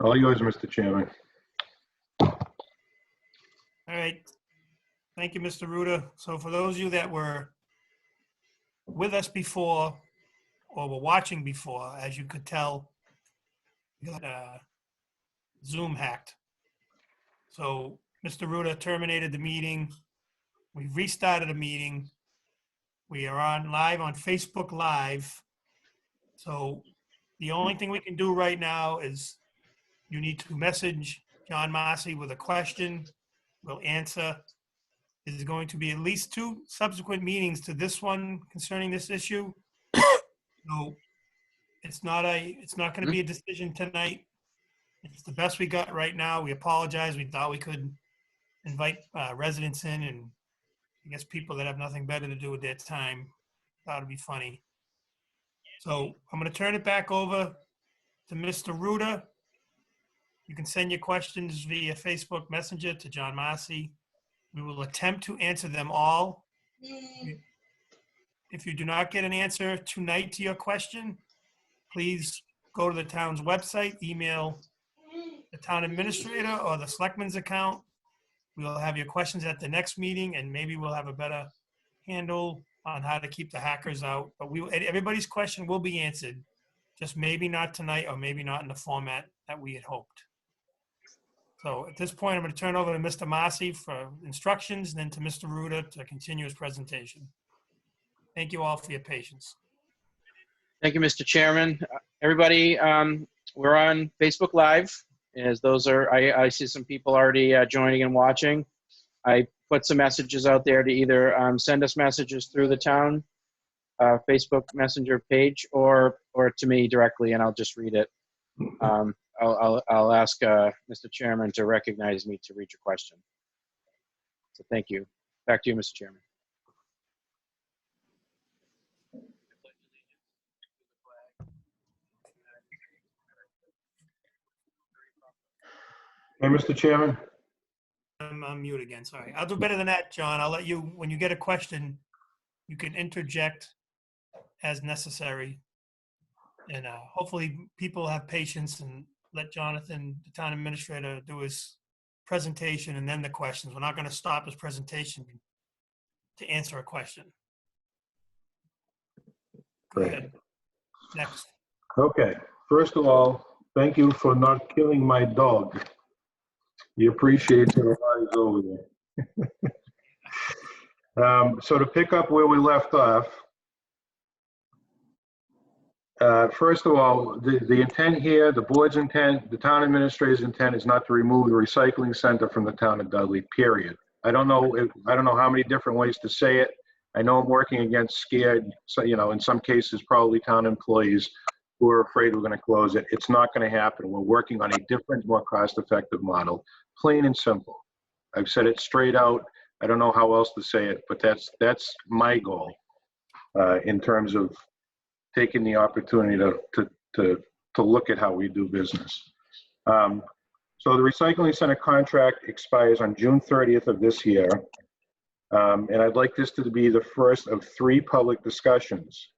All yours, Mr. Chairman. All right. Thank you, Mr. Ruda. So for those of you that were with us before or were watching before, as you could tell, we got Zoom hacked. So Mr. Ruda terminated the meeting. We restarted the meeting. We are on live on Facebook Live. So the only thing we can do right now is you need to message John Massey with a question. We'll answer. There's going to be at least 2 subsequent meetings to this one concerning this issue. So it's not going to be a decision tonight. It's the best we got right now. We apologize. We thought we could invite residents in, and I guess people that have nothing better to do with their time. Thought it'd be funny. So I'm going to turn it back over to Mr. Ruda. You can send your questions via Facebook Messenger to John Massey. We will attempt to answer them all. If you do not get an answer tonight to your question, please go to the town's website, email the town administrator or the selectman's account. We'll have your questions at the next meeting, and maybe we'll have a better handle on how to keep the hackers out. But everybody's question will be answered, just maybe not tonight or maybe not in the format that we had hoped. So at this point, I'm going to turn over to Mr. Massey for instructions, and then to Mr. Ruda to continue his presentation. Thank you all for your patience. Thank you, Mr. Chairman. Everybody, we're on Facebook Live. As those are, I see some people already joining and watching. I put some messages out there to either send us messages through the town Facebook Messenger page or to me directly, and I'll just read it. I'll ask Mr. Chairman to recognize me to read your question. So thank you. Back to you, Mr. Chairman. Hey, Mr. Chairman. I'm on mute again, sorry. I'll do better than that, John. I'll let you, when you get a question, you can interject as necessary. And hopefully people have patience and let Jonathan, the town administrator, do his presentation and then the questions. We're not going to stop his presentation to answer a question. Go ahead. Next. Okay. First of all, thank you for not killing my dog. You appreciate your eyes over there. So to pick up where we left off, first of all, the intent here, the board's intent, the town administrator's intent is not to remove the recycling center from the town of Dudley, period. I don't know how many different ways to say it. I know I'm working against scared, so, you know, in some cases, probably town employees who are afraid we're going to close it. It's not going to happen. We're working on a different, more cost-effective model, plain and simple. I've said it straight out. I don't know how else to say it, but that's my goal in terms of taking the opportunity to look at how we do business. So the recycling center contract expires on June 30th of this year. And I'd like this to be the first of 3 public discussions.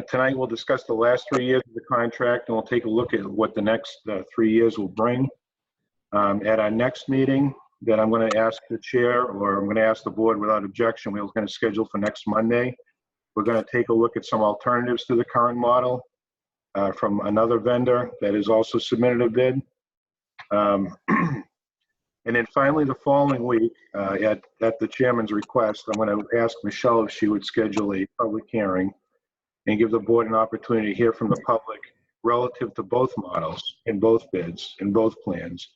Tonight we'll discuss the last 3 years of the contract, and we'll take a look at what the next 3 years will bring. At our next meeting that I'm going to ask the chair, or I'm going to ask the board without objection, we're going to schedule for next Monday. We're going to take a look at some alternatives to the current model from another vendor that has also submitted a bid. And then finally, the following week, at the chairman's request, I'm going to ask Michelle if she would schedule a public hearing and give the board an opportunity to hear from the public relative to both models, in both bids, in both plans.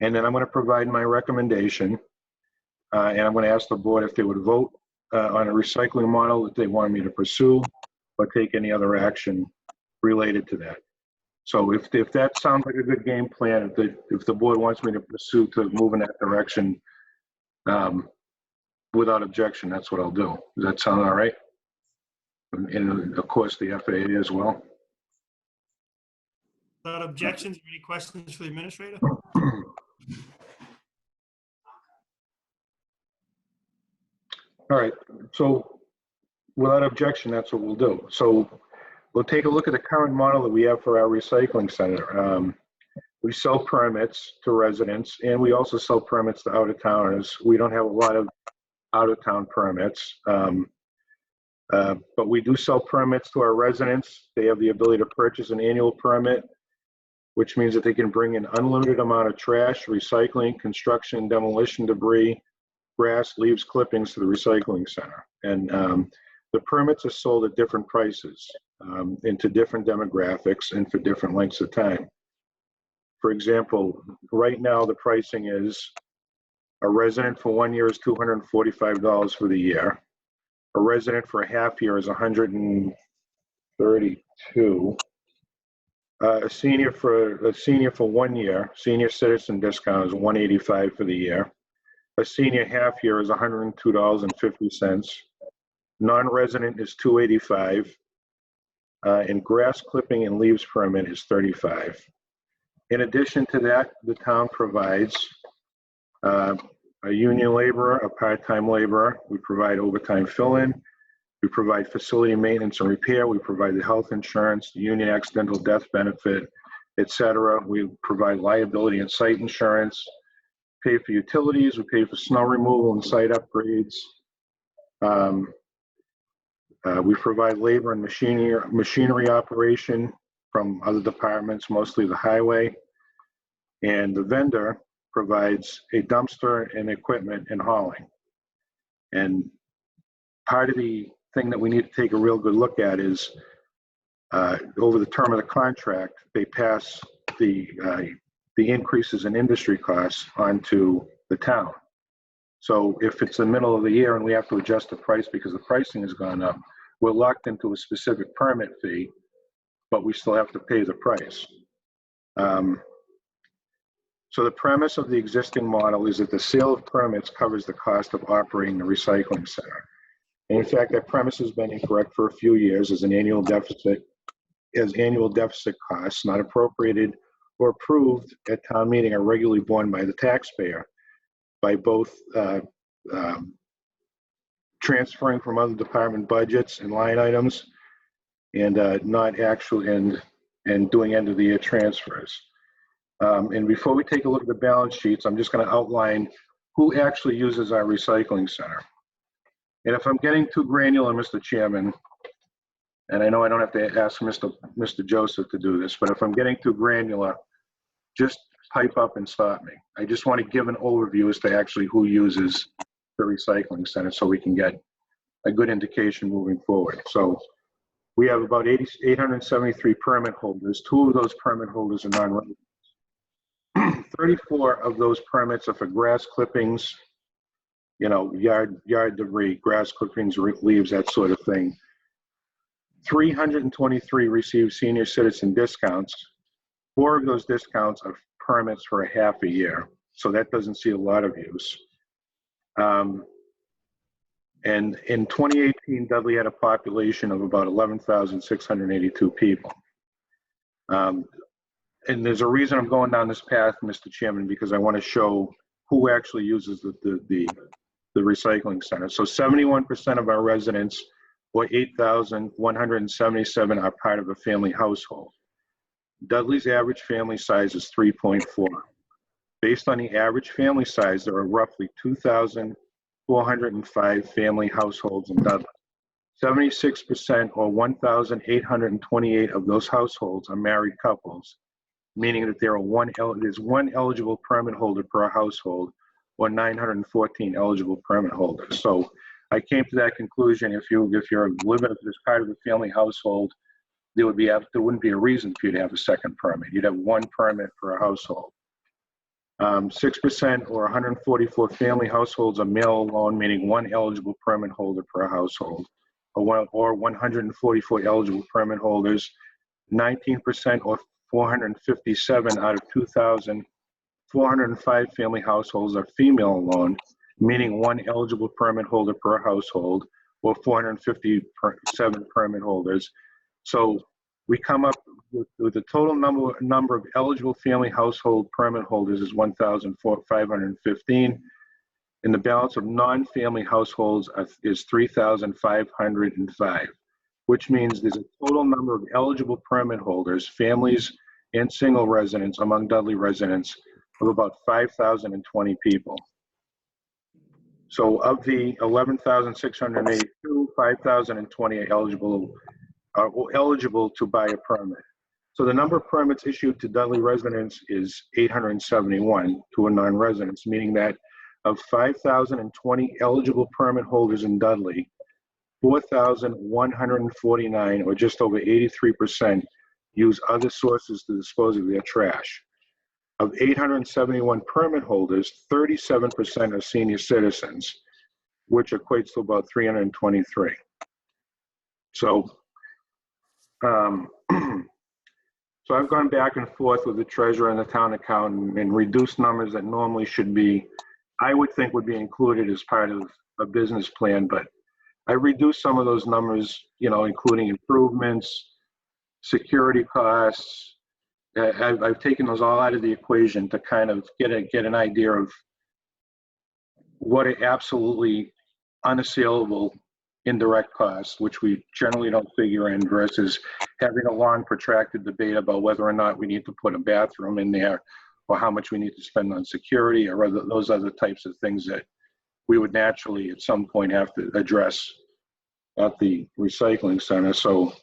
And then I'm going to provide my recommendation, and I'm going to ask the board if they would vote on a recycling model that they want me to pursue, or take any other action related to that. So if that sounds like a good game plan, if the board wants me to pursue to move in that direction without objection, that's what I'll do. Does that sound all right? And of course, the FAA as well. Without objections, any questions for the administrator? All right, so without objection, that's what we'll do. So we'll take a look at the current model that we have for our recycling center. We sell permits to residents, and we also sell permits to out-of-towners. We don't have a lot of out-of-town permits, but we do sell permits to our residents. They have the ability to purchase an annual permit, which means that they can bring an unlimited amount of trash, recycling, construction, demolition debris, grass, leaves, clippings to the recycling center. And the permits are sold at different prices and to different demographics and for different lengths of time. For example, right now the pricing is a resident for 1 year is $245 for the year. A resident for a half year is $132. A senior for 1 year, senior citizen discount is $185 for the year. A senior half year is $102.50. Non-resident is $285, and grass clipping and leaves permit is $35. In addition to that, the town provides a union laborer, a part-time laborer. We provide overtime fill-in. We provide facility maintenance and repair. We provide the health insurance, the union accidental death benefit, etc. We provide liability and site insurance, pay for utilities. We pay for snow removal and site upgrades. We provide labor and machinery operation from other departments, mostly the highway. And the vendor provides a dumpster and equipment and hauling. And part of the thing that we need to take a real good look at is over the term of the contract, they pass the increases in industry costs onto the town. So if it's the middle of the year and we have to adjust the price because the pricing has gone up, we're locked into a specific permit fee, but we still have to pay the price. So the premise of the existing model is that the sale of permits covers the cost of operating the recycling center. And in fact, that premise has been incorrect for a few years as annual deficit costs not appropriated or approved at town meeting are regularly borne by the taxpayer by both transferring from other department budgets and line items and not actually and doing end of the year transfers. And before we take a look at the balance sheets, I'm just going to outline who actually uses our recycling center. And if I'm getting too granular, Mr. Chairman, and I know I don't have to ask Mr. Joseph to do this, but if I'm getting too granular, just pipe up and stop me. I just want to give an overview as to actually who uses the recycling center so we can get a good indication moving forward. So we have about 873 permit holders. 2 of those permit holders are non-residents. 34 of those permits are for grass clippings, yard debris, grass clippings, leaves, that sort of thing. 323 receive senior citizen discounts. 4 of those discounts are permits for a half a year, so that doesn't see a lot of use. And in 2018, Dudley had a population of about 11,682 people. And there's a reason I'm going down this path, Mr. Chairman, because I want to show who actually uses the recycling center. So 71% of our residents, or 8,177, are part of a family household. Dudley's average family size is 3.4. Based on the average family size, there are roughly 2,405 family households in Dudley. 76%, or 1,828 of those households, are married couples, meaning that there's one eligible permit holder per household, or 914 eligible permit holders. So I came to that conclusion. If you're living as part of a family household, there wouldn't be a reason for you to have a second permit. You'd have 1 permit per household. 6%, or 144 family households, are male alone, meaning 1 eligible permit holder per household, or 144 eligible permit holders. 19%, or 457 out of 2,405 family households, are female alone, meaning 1 eligible permit holder per household, or 457 permit holders. So we come up with the total number of eligible family household permit holders is 1,515, and the balance of non-family households is 3,505, which means there's a total number of eligible permit holders, families and single residents among Dudley residents of about 5,020 people. So of the 11,682, 5,020 are eligible to buy a permit. So the number of permits issued to Dudley residents is 871 to a non-residents, meaning that of 5,020 eligible permit holders in Dudley, 4,149, or just over 83%, use other sources to dispose of their trash. Of 871 permit holders, 37% are senior citizens, which equates to about 323. So, so I've gone back and forth with the treasurer and the town accountant and reduced numbers that normally should be, I would think would be included as part of a business plan, but I reduced some of those numbers, you know, including improvements, security costs. I've taken those all out of the equation to kind of get an idea of what are absolutely unassailable indirect costs, which we generally don't figure in, versus having a long protracted debate about whether or not we need to put a bathroom in there or how much we need to spend on security or those other types of things that we would naturally at some point have to address at the recycling center. So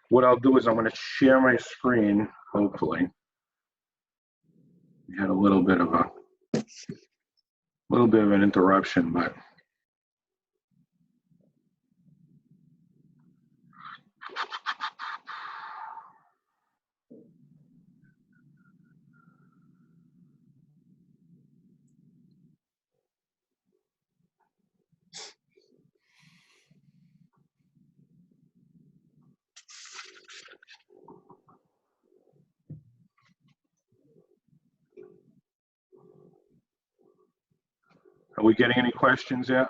what I'll do is I'm going to share my screen, hopefully. We had a little bit of an interruption, but are we getting any questions yet?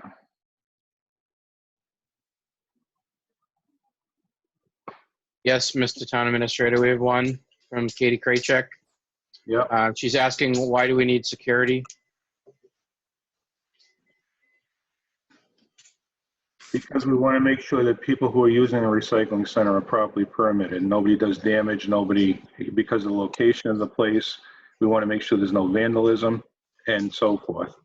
Yes, Mr. Town Administrator, we have one from Katie Kraychek. Yeah. She's asking, why do we need security? Because we want to make sure that people who are using a recycling center are properly permitted. Nobody does damage, because of the location of the place, we want to make sure there's no vandalism and so forth.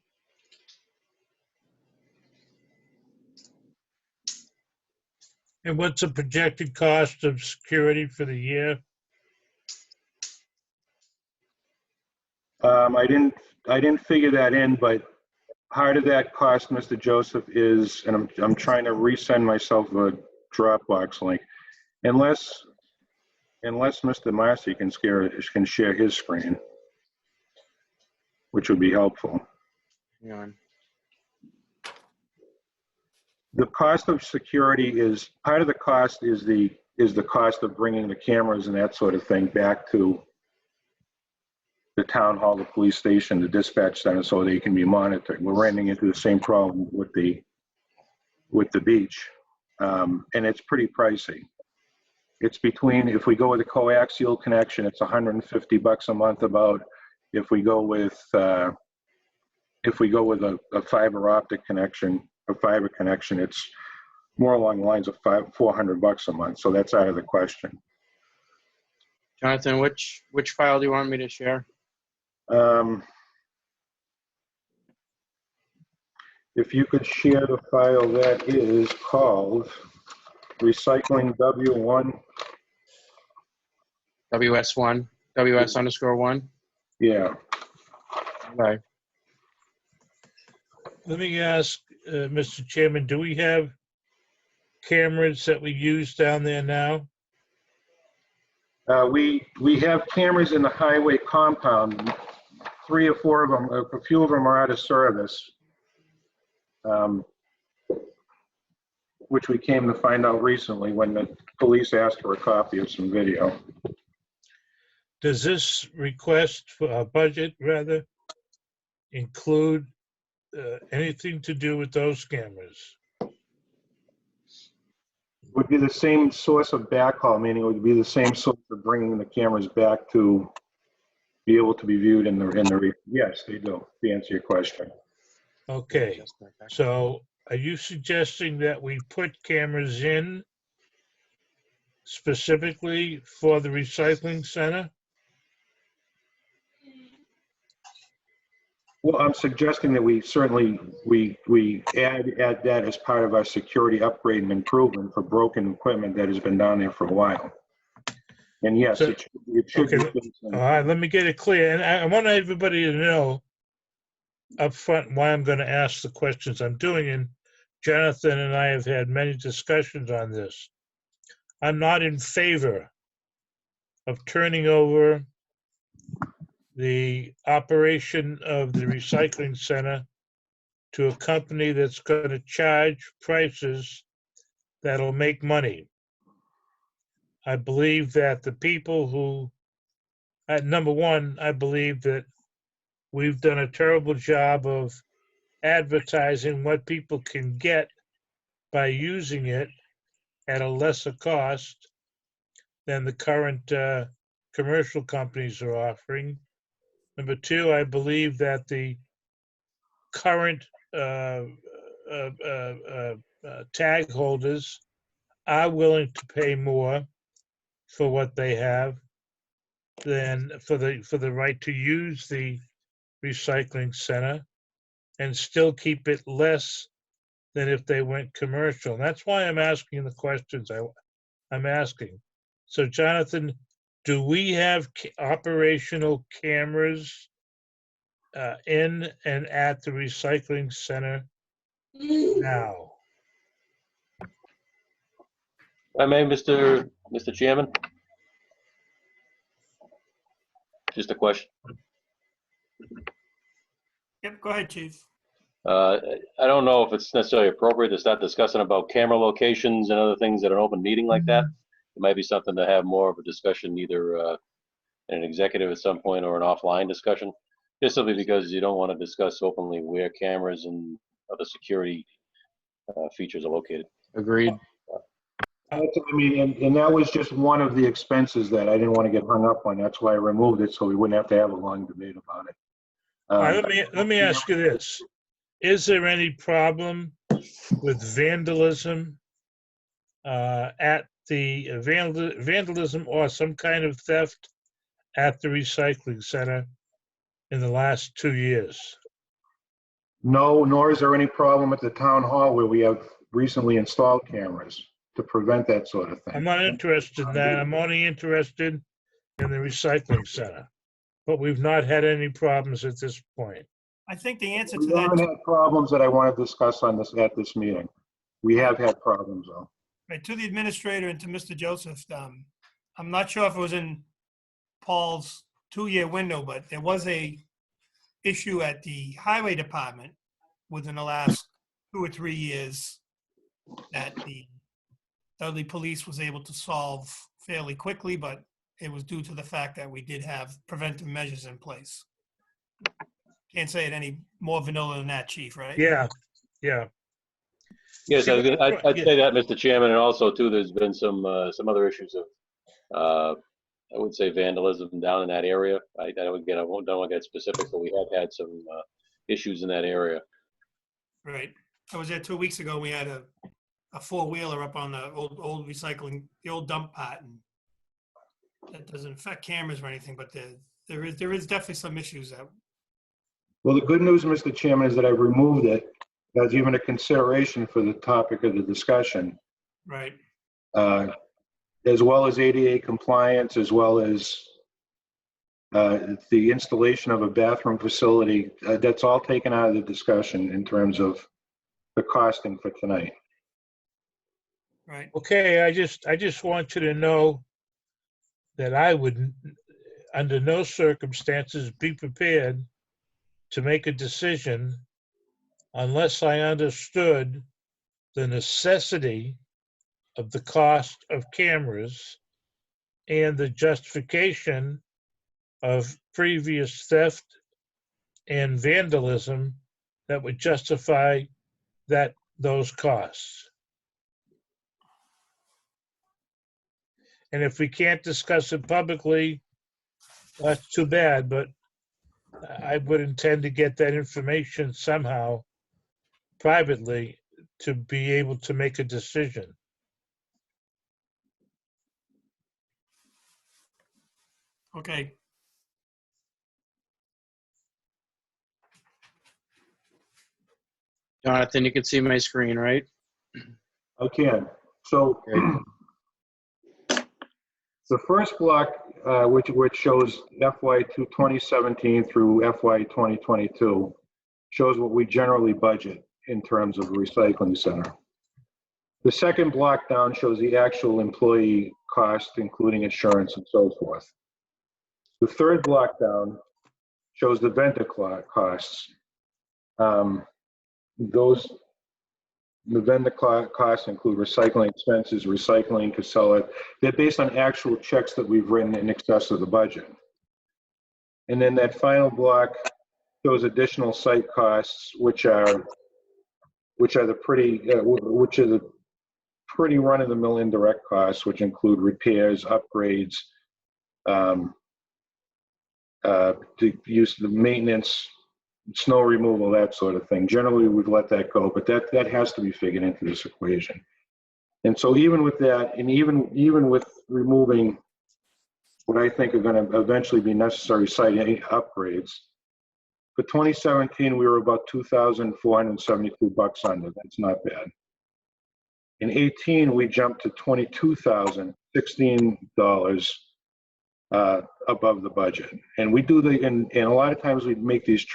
And what's the projected cost of security for the year? I didn't figure that in, but part of that cost, Mr. Joseph, is, and I'm trying to resend myself a Dropbox link, unless Mr. Marcy can share his screen, which would be helpful. Hang on. The cost of security is, part of the cost is the cost of bringing the cameras and that sort of thing back to the town hall, the police station, the dispatch center, so they can be monitored. We're running into the same problem with the beach, and it's pretty pricey. It's between, if we go with a coaxial connection, it's $150 a month. About if we go with a fiber optic connection, a fiber connection, it's more along the lines of $400 a month. So that's out of the question. Jonathan, which file do you want me to share? If you could share the file that is called Recycling W1. WS1, WS_1. Yeah. Okay. Let me ask, Mr. Chairman, do we have cameras that we use down there now? We have cameras in the highway compound. 3 or 4 of them, a few of them are out of service, which we came to find out recently when the police asked for a copy of some video. Does this request for a budget, rather, include anything to do with those cameras? Would be the same source of backhaul, meaning it would be the same source of bringing the cameras back to be able to be viewed in the yes, they do, to answer your question. Okay, so are you suggesting that we put cameras in specifically for the recycling center? Well, I'm suggesting that we certainly, we add that as part of our security upgrade and improvement for broken equipment that has been down there for a while. And yes, So- it should be. Okay. All right, let me get it clear. And I want everybody to know up front why I'm going to ask the questions I'm doing. And Jonathan and I have had many discussions on this. I'm not in favor of turning over the operation of the recycling center to a company that's going to charge prices that'll make money. I believe that the people who, number one, I believe that we've done a terrible job of advertising what people can get by using it at a lesser cost than the current commercial companies are offering. Number two, I believe that the current tag holders are willing to pay more for what they have than for the right to use the recycling center and still keep it less than if they went commercial. And that's why I'm asking the questions I'm asking. So Jonathan, do we have operational cameras in and at the recycling center now? I may, Mr. Chairman? Just a question. Yep, go ahead, chief. I don't know if it's necessarily appropriate to start discussing about camera locations and other things at an open meeting like that. It might be something to have more of a discussion, either in an executive at some point or an offline discussion, just simply because you don't want to discuss openly where cameras and other security features are located. Agreed. I mean, and that was just one of the expenses that I didn't want to get hung up on. That's why I removed it, so we wouldn't have to have a long debate about it. All right, let me ask you this. Is there any problem with vandalism at the vandalism or some kind of theft at the recycling center in the last 2 years? No, nor is there any problem at the town hall where we have recently installed cameras to prevent that sort of thing. I'm not interested in that. I'm only interested in the recycling center. But we've not had any problems at this point. I think the answer We to haven't that, had problems that I want to discuss on this at this meeting. We have had problems though. right, to the administrator and to Mr. Joseph, I'm not sure if it was in Paul's 2-year window, but there was a issue at the highway department within the last 2 or 3 years that the Dudley Police was able to solve fairly quickly, but it was due to the fact that we did have preventive measures in place. Can't say it any more vanilla than that, Chief, right? Yeah, yeah. Yes, I'd say that, Mr. Chairman, and also too, there's been some other issues of, I would say vandalism down in that area. I don't want to get specific, but we have had some issues in that area. Right. I was there 2 weeks ago. We had a 4-wheeler up on the old recycling, the old dump pot, and that doesn't affect cameras or anything, but there is definitely some issues that. Well, the good news, Mr. Chairman, is that I removed it. That's even a consideration for the topic of the discussion. Right. As well as ADA compliance, as well as the installation of a bathroom facility. That's all taken out of the discussion in terms of the costing for tonight. Right. Okay, I just want you to know that I would, under no circumstances, be prepared to make a decision unless I understood the necessity of the cost of cameras and the justification of previous theft and vandalism that would justify those costs. And if we can't discuss it publicly, that's too bad, but I would intend to get that information somehow privately to be able to make a decision. Okay. Jonathan, you can see my screen, right? I can. So Great. the first block, which shows FY 2017 through FY 2022, shows what we generally budget in terms of the recycling center. The second block down shows the actual employee cost, including insurance and so forth. The third block down shows the vendor costs. The vendor costs include recycling expenses, recycling, Casella. They're based on actual checks that we've written in excess of the budget. And then that final block shows additional site costs, which are the pretty run-of-the-mill indirect costs, which include repairs, upgrades, the use of the maintenance, snow removal, that sort of thing. Generally, we've let that go, but that has to be figured into this equation. And so even with that, and even with removing what I think are going to eventually be necessary site upgrades, for 2017, we were about $2,472 under. That's not bad. In 18, we jumped to $22,016 above the budget. And we do and a lot of times we make these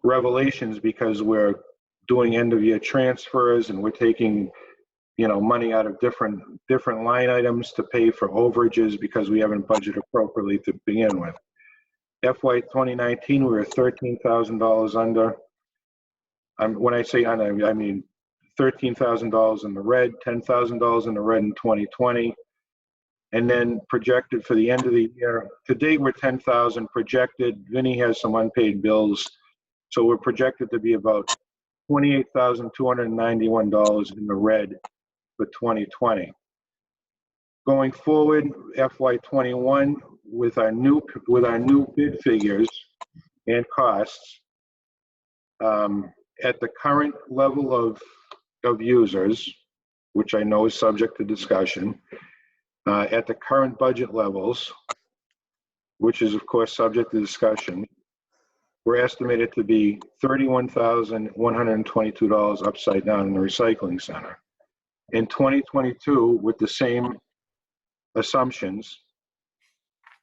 revelations because we're doing end of year transfers and we're taking, money out of different line items to pay for overages because we haven't budgeted appropriately to begin with. FY 2019, we were $13,000 under. When I say under, I mean $13,000 in the red, $10,000 in the red in 2020. And then projected for the end of the year, to date we're 10,000 projected. Vinny has some unpaid bills. So we're projected to be about $28,291 in the red for 2020. Going forward, FY21, with our new bid figures and costs, at the current level of users, which I know is subject to discussion, at the current budget levels, which is of course subject to discussion, we're estimated to be $31,122 upside down in the recycling center. In 2022, with the same assumptions,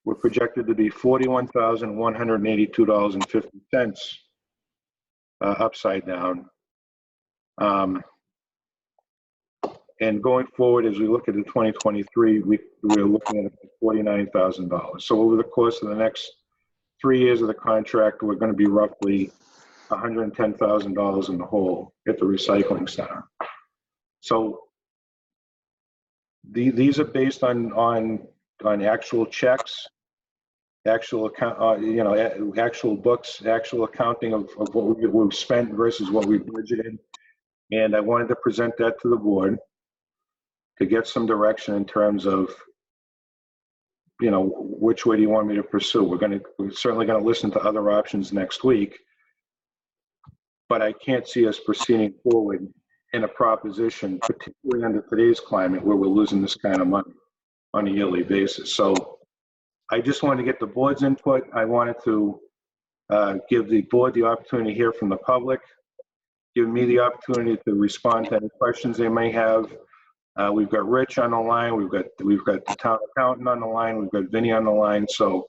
we're projected to be $41,182.50 upside down. And going forward, as we look at the 2023, we're looking at $49,000. So over the course of the next 3 years of the contract, we're going to be roughly $110,000 in the hole at the recycling center. So these are based on actual checks, actual account, actual books, actual accounting of what we've spent versus what we budgeted. And I wanted to present that to the board to get some direction in terms of, which way do you want me to pursue? We're certainly going to listen to other options next week, but I can't see us proceeding forward in a proposition, particularly under today's climate where we're losing this kind of money on a yearly basis. So I just wanted to get the board's input. I wanted to give the board the opportunity to hear from the public, give me the opportunity to respond to any questions they may have. We've got Rich on the line. We've got the town accountant on the line. We've got Vinny on the line. So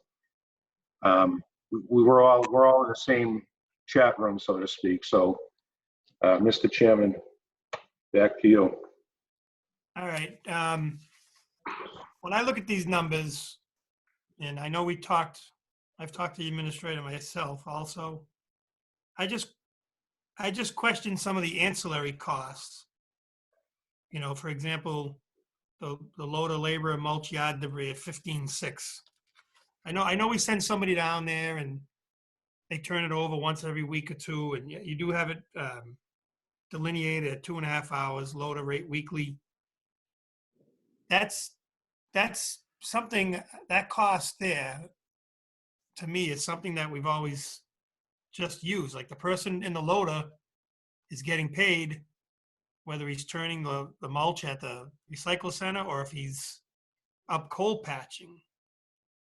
we're all in the same chat room, so to speak. So, Mr. Chairman, back to you. All right. When I look at these numbers, and I know I've talked to the administrator myself also, I just question some of the ancillary costs. For example, the load of labor and mulch yard debris at 15.6. I know we send somebody down there and they turn it over once every week or two, and you do have it delineated at 2.5 hours, loader rate weekly. That's something, that cost there, to me, is something that we've always just used. Like the person in the loader is getting paid whether he's turning the mulch at the recycle center or if he's up coal patching.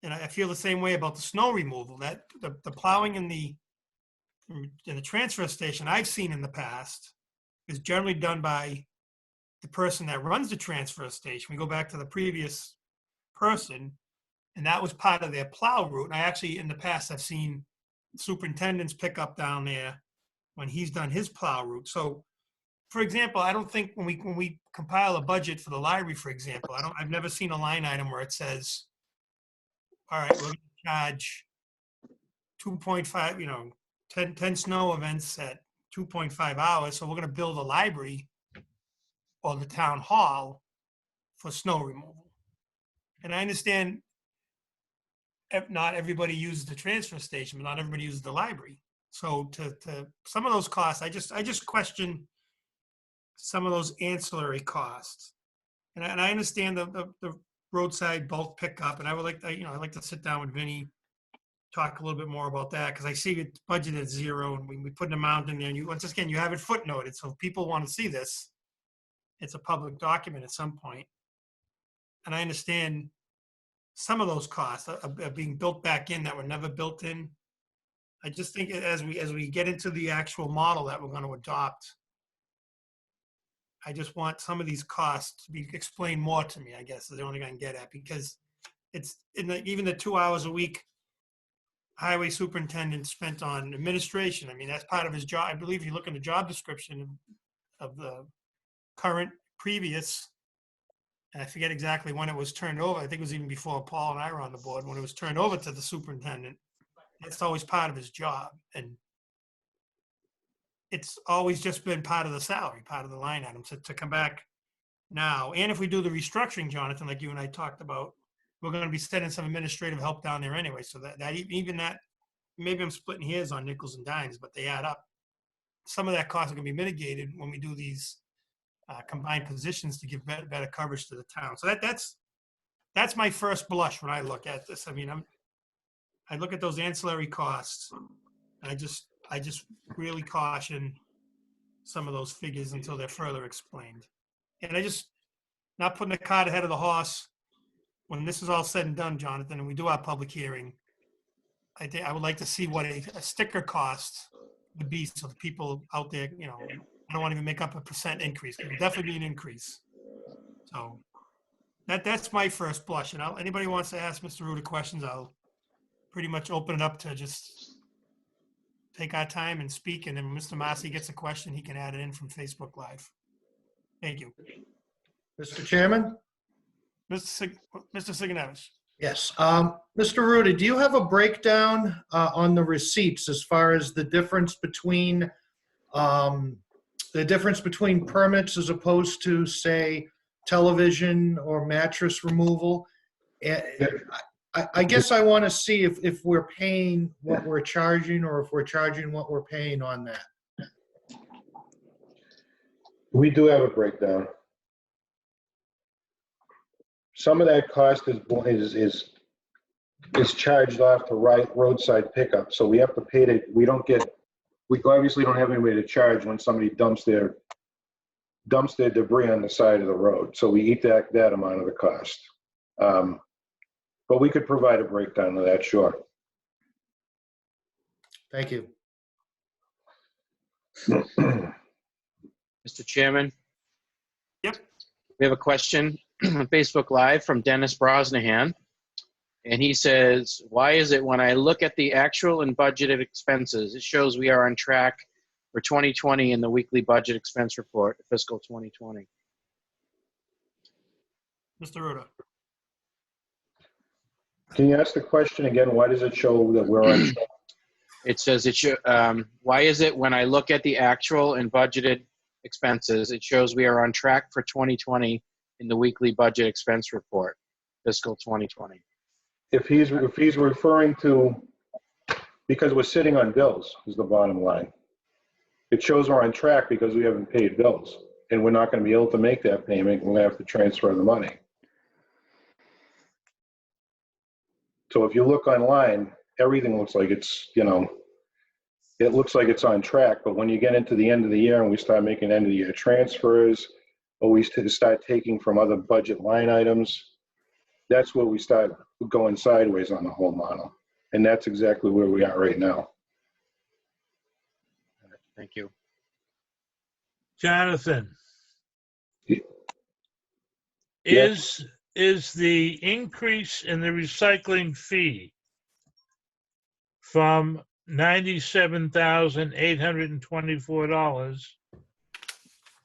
and I feel the same way about the snow removal, that the plowing in the transfer station I've seen in the past is generally done by the person that runs the transfer station. We go back to the previous person, and that was part of their plow route. And I actually, in the past, I've seen superintendents pick up down there when he's done his plow route. So, for example, I don't think when we compile a budget for the library, for example, I've never seen a line item where it says, all right, we're going to charge 2.5, 10 snow events at 2.5 hours. So we're going to build a library or the town hall for snow removal. And I understand not everybody uses the transfer station, but not everybody uses the library. So to some of those costs, I just question some of those ancillary costs. And I understand the roadside bulk pickup, and I would like to, I'd like to sit down with Vinny, talk a little bit more about that, because I see it's budgeted at 0, and we put an amount in there, and once again, you have it footnoted, so if people want to see this, it's a public document at some point. And I understand some of those costs are being built back in that were never built in. I just think as we get into the actual model that we're going to adopt, I just want some of these costs to be explained more to me, I guess, is the only thing I can get at, because it's even the 2 hours a week highway superintendent spent on administration. I mean, that's part of his job. I believe if you look in the job description of the current, previous, and I forget exactly when it was turned over. I think it was even before Paul and I were on the board, when it was turned over to the superintendent. It's always part of his job. And it's always just been part of the salary, part of the line item. To come back now, and if we do the restructuring, Jonathan, like you and I talked about, we're going to be sending some administrative help down there anyway. So that even that, maybe I'm splitting hairs on nickels and dimes, but they add up. Some of that cost is going to be mitigated when we do these combined positions to give better coverage to the town. So that's my first blush when I look at this. I mean, I look at those ancillary costs, and I just really caution some of those figures until they're further explained. And I just, not putting the cart ahead of the horse, when this is all said and done, Jonathan, and we do our public hearing, I would like to see what a sticker cost would be, so the people out there, I don't want to even make up a % increase. It will definitely be an increase. So that's my first blush. And anybody wants to ask Mr. Ruda questions, I'll pretty much open it up to just take our time and speak. And then when Mr. Massey gets a question, he can add it in from Facebook Live. Thank you. Mr. Chairman? Mr. Siganevich. Yes. Mr. Ruda, do you have a breakdown on the receipts as far as the difference between permits as opposed to, say, television or mattress removal? I guess I want to see if we're paying what we're charging, or if we're charging what we're paying on that. We do have a breakdown. Some of that cost is charged off to roadside pickup. So we have to pay to, we obviously don't have anybody to charge when somebody dumps their debris on the side of the road. So we eat that amount of the cost. But we could provide a breakdown of that, sure. Thank you. Mr. Chairman? Yep. We have a question on Facebook Live from Dennis Brosnahan. And he says, why is it when I look at the actual and budgeted expenses, it shows we are on track for 2020 in the weekly budget expense report, fiscal 2020? Mr. Ruda. Can you ask the question again? Why does it show that we're on track? It says, why is it when I look at the actual and budgeted expenses, it shows we are on track for 2020 in the weekly budget expense report, fiscal 2020? If he's referring to, because we're sitting on bills is the bottom line. It shows we're on track because we haven't paid bills, and we're not going to be able to make that payment. We're going to have to transfer the money. So if you look online, everything looks like it's, it looks like it's on track. But when you get into the end of the year and we start making end of the year transfers, or we start taking from other budget line items, that's where we start going sideways on the whole model. And that's exactly where we are right now. Thank you. Jonathan, Yes. is the increase in the recycling fee from $97,824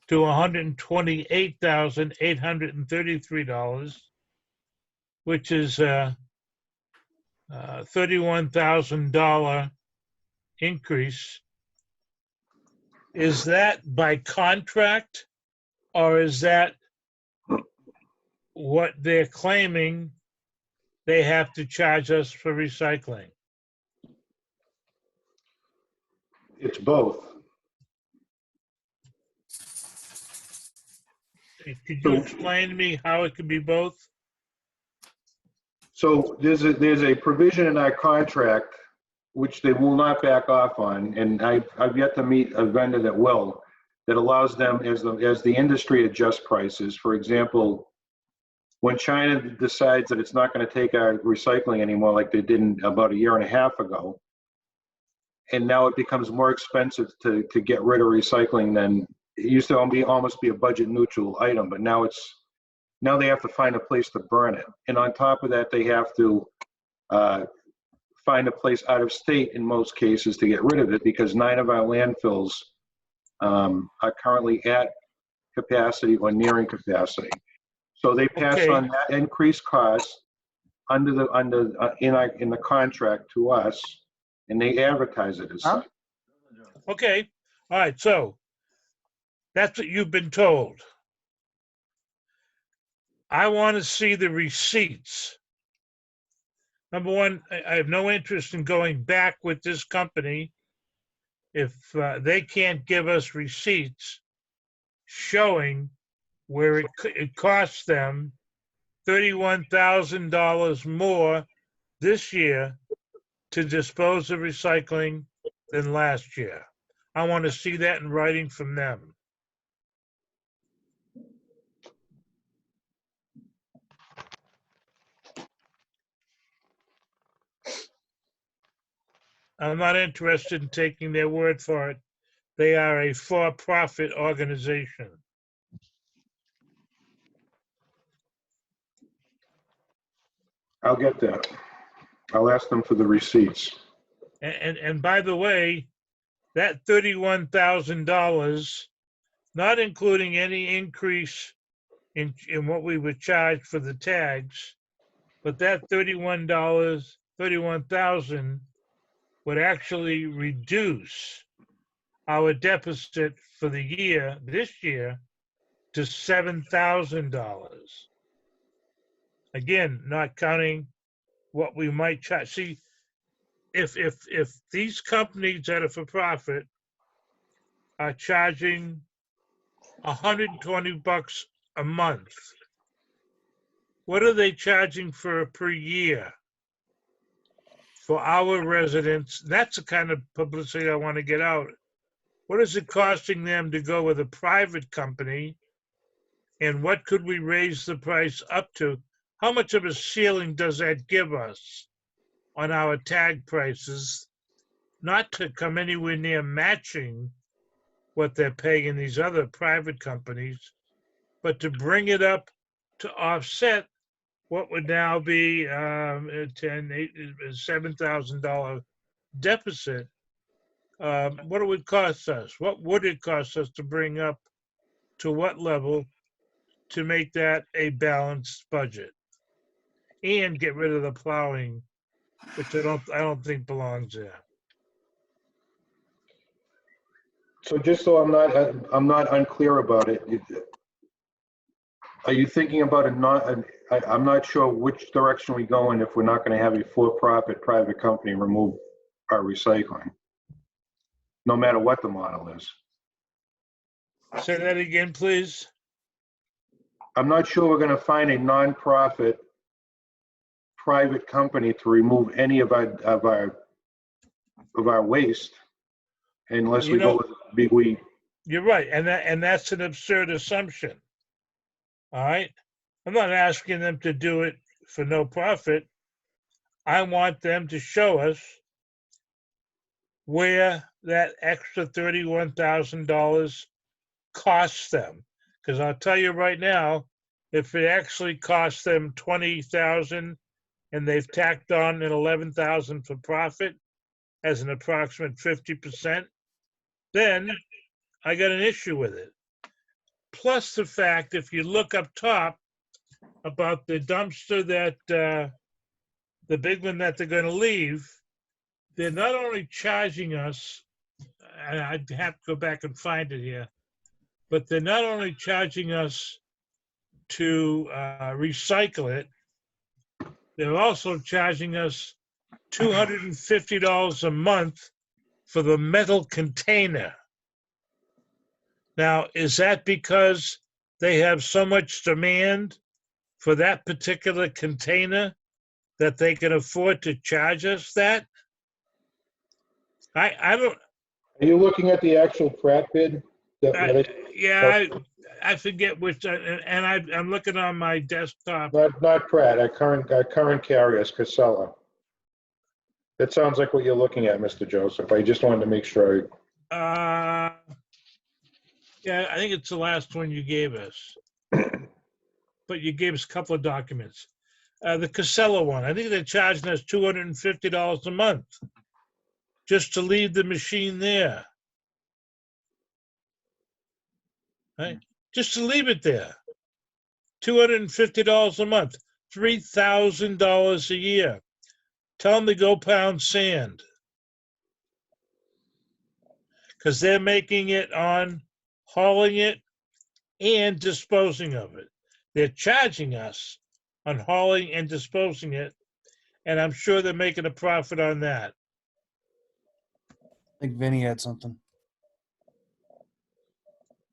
to $128,833, which is a $31,000 increase. Is that by contract, or is that what they're claiming they have to charge us for recycling? It's both. Could you explain to me how it could be both? So there's a provision in our contract which they will not back off on, and I've yet to meet a vendor that will, that allows them, as the industry adjusts prices. For example, when China decides that it's not going to take our recycling anymore, like they did about a year and a half ago, and now it becomes more expensive to get rid of recycling than it used to almost be a budget neutral item, but now they have to find a place to burn it. And on top of that, they have to find a place out of state in most cases to get rid of it, because 9 of our landfills are currently at capacity or nearing capacity. So they pass on that increased cost in the contract to us, and they advertise it as such. Okay, all right, so that's what you've been told. I want to see the receipts. Number one, I have no interest in going back with this company if they can't give us receipts showing where it costs them $31,000 more this year to dispose of recycling than last year. I want to see that in writing from them. I'm not interested in taking their word for it. They are a for-profit organization. I'll get that. I'll ask them for the receipts. And by the way, that $31,000, not including any increase in what we would charge for the tags, but that $31,000 would actually reduce our deficit for the year, this year, to $7,000. Again, not counting what we might charge. See, if these companies that are for profit are charging $120 a month, what are they charging for per year for our residents? That's the kind of publicity I want to get out. What is it costing them to go with a private company? And what could we raise the price up to? How much of a ceiling does that give us on our tag prices? Not to come anywhere near matching what they're paying these other private companies, but to bring it up to offset what would now be $7,000 deficit. What it would cost us? What would it cost us to bring up to what level to make that a balanced budget and get rid of the plowing, which I don't think belongs there. So just so I'm not unclear about it, are you thinking about I'm not sure which direction we go in if we're not going to have a for-profit private company remove our recycling, no matter what the model is. Say that again, please. I'm not sure we're going to find a non-profit private company to remove any of our waste unless we go with we. You're right, and that's an absurd assumption. All right, I'm not asking them to do it for no profit. I want them to show us where that extra $31,000 costs them. Because I'll tell you right now, if it actually costs them 20,000 and they've tacked on an 11,000 for profit as an approximate 50%, then I got an issue with it. Plus the fact, if you look up top about the dumpster that, the big one that they're gonna leave, they're not only charging us, and I'd have to go back and find it here, but they're not only charging us to recycle it, they're also charging us $250 a month for the metal container. Now, is that because they have so much demand for that particular container that they can afford to charge us that? I don't, Are you looking at the actual Pratt bid? yeah, I forget which, and I'm looking on my desktop. Not Pratt, our current carrier is Casella. That sounds like what you're looking at, Mr. Joseph. I just wanted to make sure. Yeah, I think it's the last one you gave us. But you gave us a couple of documents. The Casella one, I think they're charging us $250 a month just to leave the machine there. Right? Just to leave it there. $250 a month, $3,000 a year. Tell them to go pound sand. Because they're making it on hauling it and disposing of it. They're charging us on hauling and disposing it, and I'm sure they're making a profit on that. I think Vinny had something.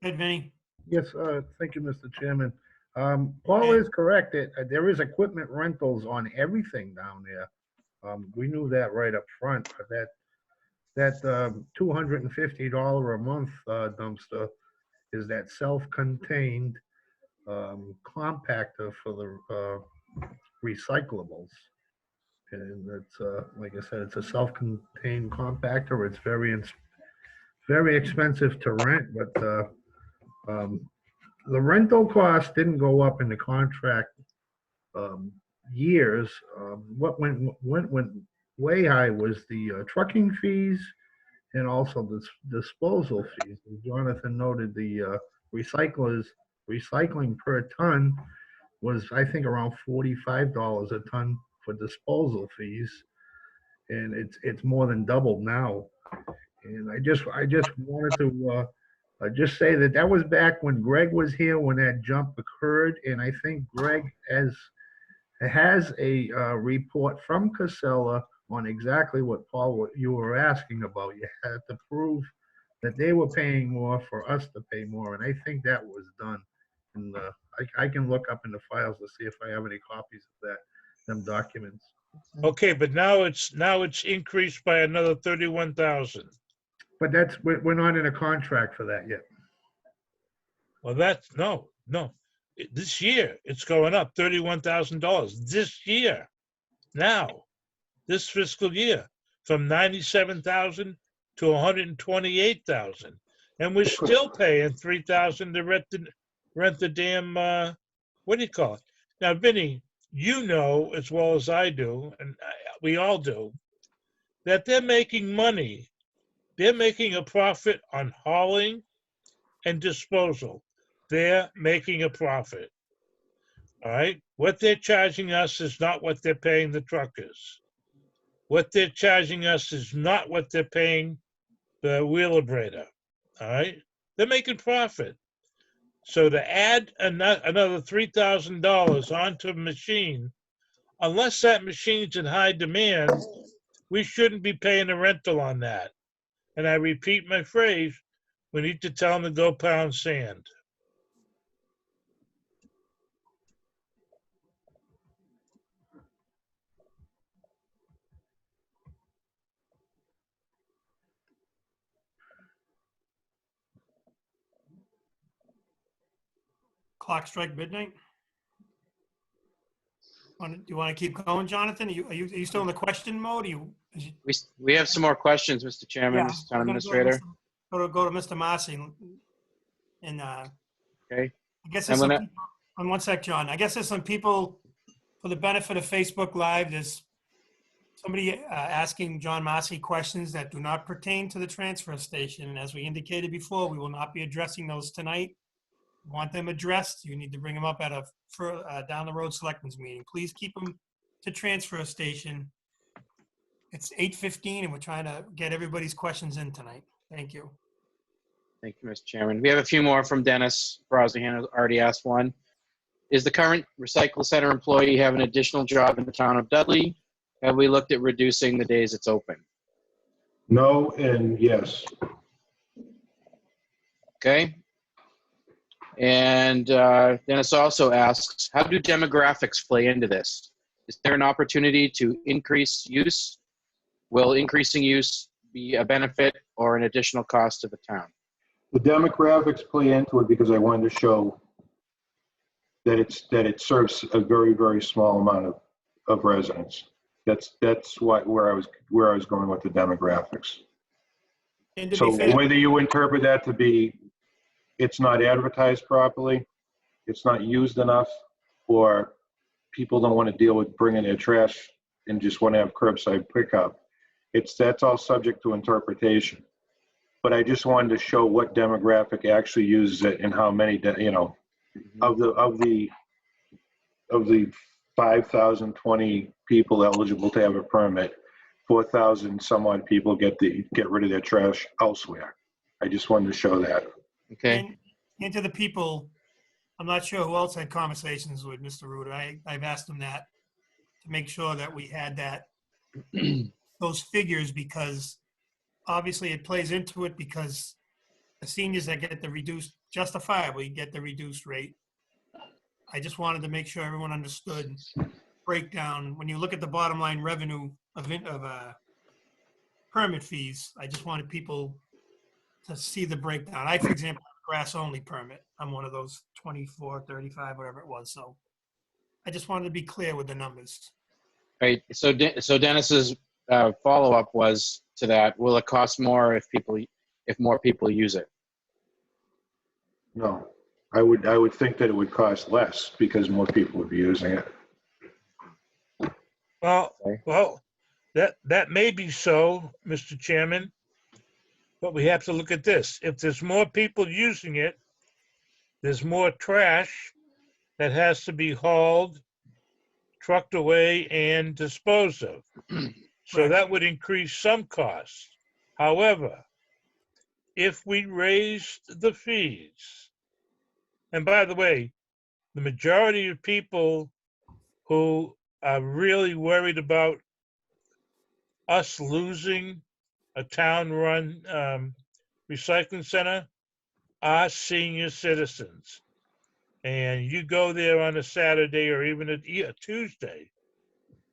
Ed, Vinny? Yes, thank you, Mr. Chairman. Paul is correct. There is equipment rentals on everything down there. We knew that right up front, but that $250 a month dumpster is that self-contained compactor for the recyclables. And it's, like I said, it's a self-contained compactor. It's very expensive to rent, but the rental cost didn't go up in the contract years. What went way high was the trucking fees and also the disposal fees. As Jonathan noted, the recycling per ton was, I think, around $45 a ton for disposal fees, and it's more than doubled now. And I just wanted to just say that was back when Greg was here when that jump occurred, and I think Greg has a report from Casella on exactly what what you were asking about. You had to prove that they were paying more for us to pay more, and I think that was done. And I can look up in the files to see if I have any copies of them documents. Okay, but now it's increased by another 31,000. But we're not in a contract for that yet. Well, that's no. This year it's going up $31,000 this year. Now, this fiscal year, from 97,000 to 128,000, and we're still paying 3,000 to rent the damn. What do you call it? Now, Vinny, you know as well as I do, and we all do, that they're making money. They're making a profit on hauling and disposal. They're making a profit. All right. What they're charging us is not what they're paying the truckers. What they're charging us is not what they're paying the wheelabrator. All right. They're making profit. So to add another $3,000 onto a machine, unless that machine's in high demand, we shouldn't be paying a rental on that. And I repeat my phrase, we need to tell them to go pound sand. Clock strike midnight? Do you want to keep going, Jonathan? Are you still in the question mode? We have some more questions, Mr. Chairman, Yeah, Mr. Town we're gonna Administrator. go to Mr. Massey and Okay. I guess I'm there's some gonna- people, on one sec, John. I guess there's some people, for the benefit of Facebook Live, there's somebody asking John Massey questions that do not pertain to the transfer station. And as we indicated before, we will not be addressing those tonight. Want them addressed, you need to bring them up at down the road selectmen's meeting. Please keep them to transfer station. It's 8:15 and we're trying to get everybody's questions in tonight. Thank you. Thank you, Mr. Chairman. We have a few more from Dennis Brosnahan, who already asked one. Is the current recycle center employee have an additional job in the town of Dudley? Have we looked at reducing the days it's open? No and yes. Okay. And Dennis also asks, how do demographics play into this? Is there an opportunity to increase use? Will increasing use be a benefit or an additional cost to the town? The demographics play into it because I wanted to show that it serves a very, very small amount of residents. That's where I was going with the demographics. And to So be fair, whether you interpret that to be it's not advertised properly, it's not used enough, or people don't want to deal with bringing their trash and just want to have curbside pickup, that's all subject to interpretation. But I just wanted to show what demographic actually uses it and how many, of the 5,020 people eligible to have a permit, 4,000 some odd people get rid of their trash elsewhere. I just wanted to show that. Okay. and to the people, I'm not sure who else had conversations with Mr. Ruder. I've asked him that to make sure that we had those figures, because obviously it plays into it, because the seniors that get the reduced, justifiably get the reduced rate. I just wanted to make sure everyone understood breakdown. When you look at the bottom line revenue of permit fees, I just wanted people to see the breakdown. I, for example, have a grass only permit. I'm one of those 24, 35, whatever it was. So I just wanted to be clear with the numbers. Right. So Dennis's follow-up was to that. Will it cost more if more people use it? No, I would think that it would cost less because more people would be using it. Well, Okay. that may be so, Mr. Chairman, but we have to look at this. If there's more people using it, there's more trash that has to be hauled, trucked away, and disposed of. So Correct. that would increase some costs. However, if we raised the fees, and by the way, the majority of people who are really worried about us losing a town-run recycling center are senior citizens. And you go there on a Saturday or even a Tuesday,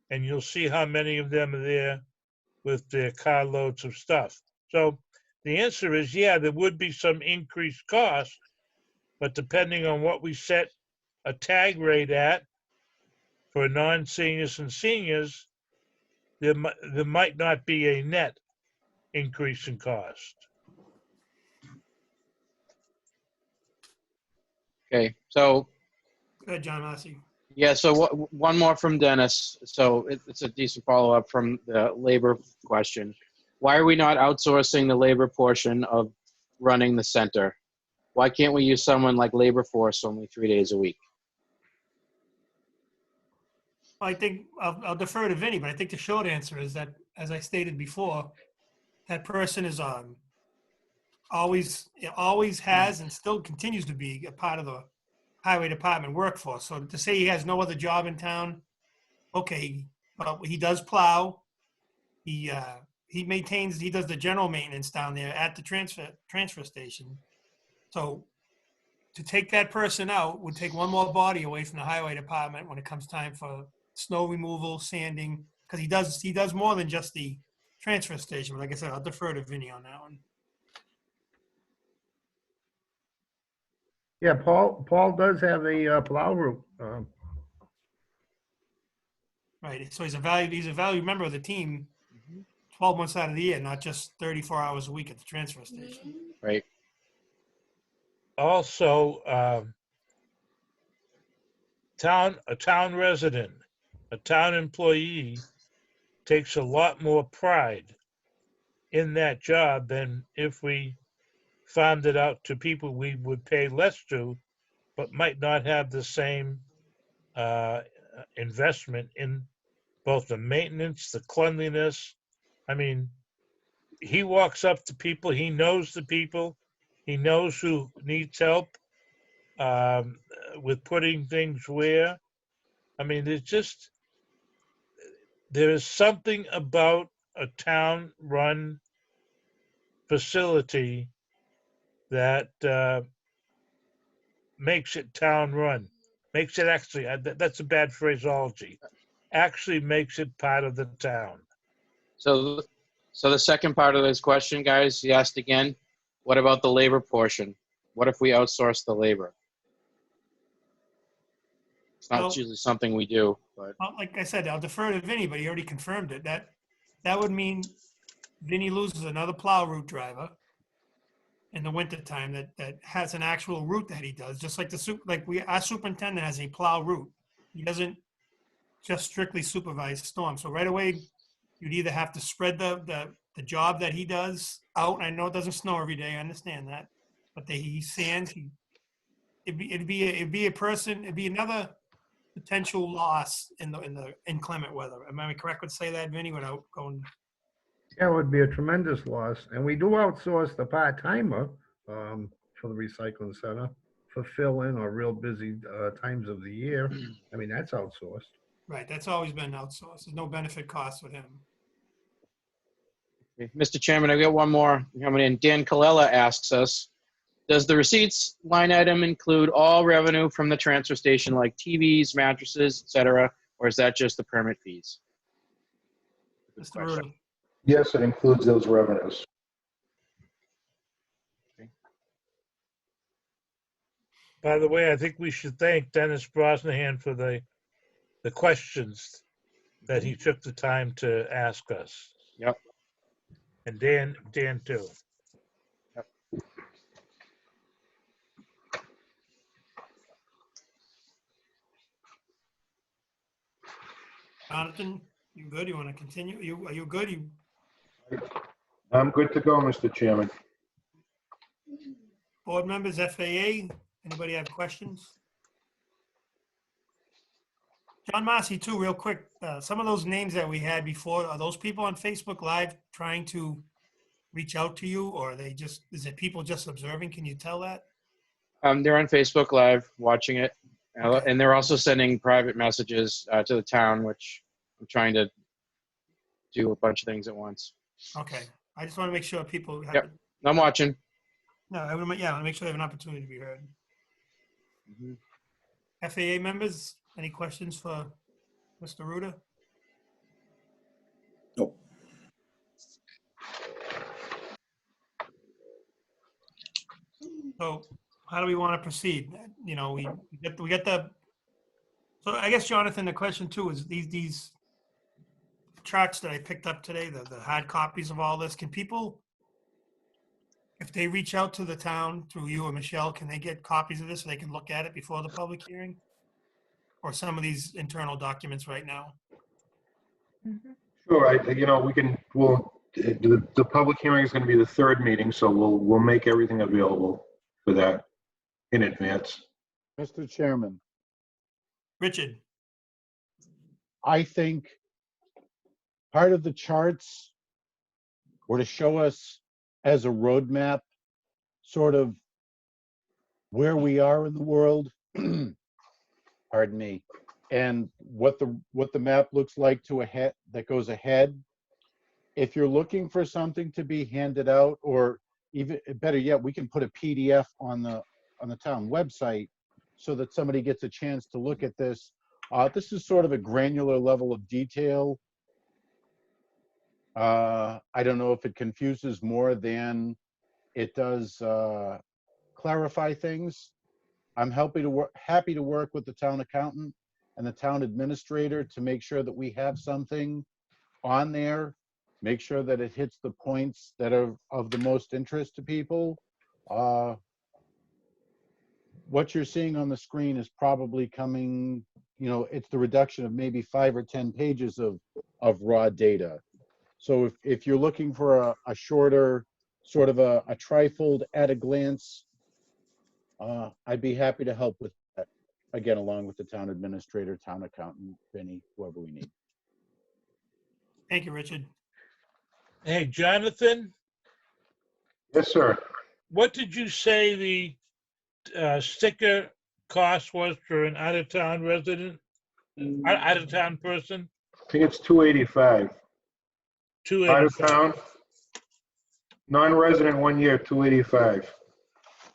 and you'll see how many of them are there with their carloads of stuff. So the answer is, yeah, there would be some increased cost, but depending on what we set a tag rate at for non-seniors and seniors, there might not be a net increase in cost. Okay. So Go ahead, John Massey. yeah. So one more from Dennis. So it's a decent follow-up from the labor question. Why are we not outsourcing the labor portion of running the center? Why can't we use someone like labor force only 3 days a week? I think I'll defer to Vinny, but I think the short answer is that, as I stated before, that person is always has and still continues to be a part of the highway department workforce. So to say he has no other job in town, okay, but he does plow. He maintains. He does the general maintenance down there at the transfer station. So to take that person out would take one more body away from the highway department when it comes time for snow removal, sanding, because he does more than just the transfer station. But like I said, I'll defer to Vinny on that one. Yeah, Paul does have a plow route. Right, so he's a valued member of the team 12 months out of the year, not just 34 hours a week at the transfer station. Right. Also, a town resident, a town employee takes a lot more pride in that job than if we farmed it out to people we would pay less to, but might not have the same investment in both the maintenance, the cleanliness. I mean, he walks up to people, he knows the people, he knows who needs help with putting things where. I mean, there is something about a town-run facility that makes it town-run, makes it actually, that's a bad phraseology, actually makes it part of the town. So the second part of this question, guys, he asked again, what about the labor portion? What if we outsource the labor? It's not Well- usually something we do, but Well, like I said, I'll defer to Vinny, but he already confirmed it. That would mean Vinny loses another plow route driver in the wintertime that has an actual route that he does, just like our superintendent has a plow route. He doesn't just strictly supervise storm. So right away, you'd either have to spread the job that he does out. I know it doesn't snow every day, I understand that, but he sands. It'd be another potential loss in the inclement weather. Am I correct with say that, Vinny, without going? Yeah, it would be a tremendous loss. And we do outsource the part-timer for the recycling center for fill-in or real busy times of the year. I mean, that's outsourced. Right, that's always been outsourced. There's no benefit cost with him. okay. Mr. Chairman, I've got one more coming in. Dan Colella asks us, does the receipts line item include all revenue from the transfer station like TVs, mattresses, et cetera, or is that just the permit fees? Good Mr. question. Ruda. Yes, it includes those revenues. By the way, I think we should thank Dennis Brosnahan for the questions that he took the time to ask us. Yep. And Dan too. Jonathan, you good? You want to continue? Are you good? I'm good to go, Mr. Chairman. Board members, FAA, anybody have questions? John Massey, too, real quick. Some of those names that we had before, are those people on Facebook Live trying to reach out to you, or is it people just observing? Can you tell that? They're on Facebook Live watching it, Okay. and they're also sending private messages to the town, which I'm trying to do a bunch of things at once. Okay. I just want to make sure people have, Yep. I'm watching. no, I want to make sure they have an opportunity to be heard. FAA members, any questions for Mr. Ruda? Nope. So how do we want to proceed? You know, we get the, so I guess, Jonathan, the question too is these charts that I picked up today, the hard copies of all this, can people, if they reach out to the town through you or Michelle, can they get copies of this so they can look at it before the public hearing? Or some of these internal documents right now? Sure, the public hearing is going to be the third meeting, so we'll make everything available for that in advance. Mr. Chairman, Richard, I think part of the charts were to show us as a roadmap, sort of where we are in the world, pardon me, and what the map looks like that goes ahead. If you're looking for something to be handed out, or even better yet, we can put a PDF on the town website so that somebody gets a chance to look at this. This is sort of a granular level of detail. I don't know if it confuses more than it does clarify things. I'm happy to work with the town accountant and the town administrator to make sure that we have something on there, make sure that it hits the points that are of the most interest to people. What you're seeing on the screen is probably coming, it's the reduction of maybe 5 or 10 pages of raw data. So if you're looking for a shorter, sort of a trifold at a glance, I'd be happy to help with that, again, along with the town administrator, town accountant, Vinny, whoever we need. Thank you, Richard. Hey, Jonathan, Yes, sir. what did you say the sticker cost was for an out-of-town resident, out-of-town person? I think it's 285. Out of 285. town, non-resident 1 year, 285.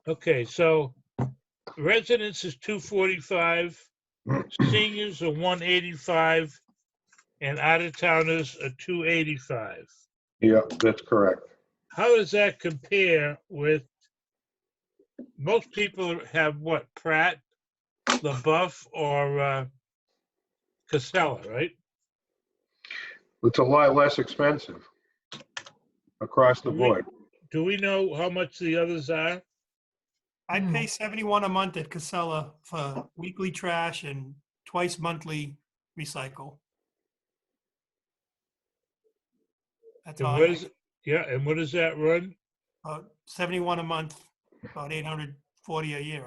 Okay, so residents is 245, seniors are 185, and out-of-towners are 285. Yeah, that's correct. How does that compare with, most people have what, Pratt, LaBeouf, or Casella, right? It's a lot less expensive across the board. Do we know how much the others are? I pay $71 a month at Casella for weekly trash and twice monthly recycle. That's And all. what is, yeah, and what does that run? 71 a month, about 840 a year.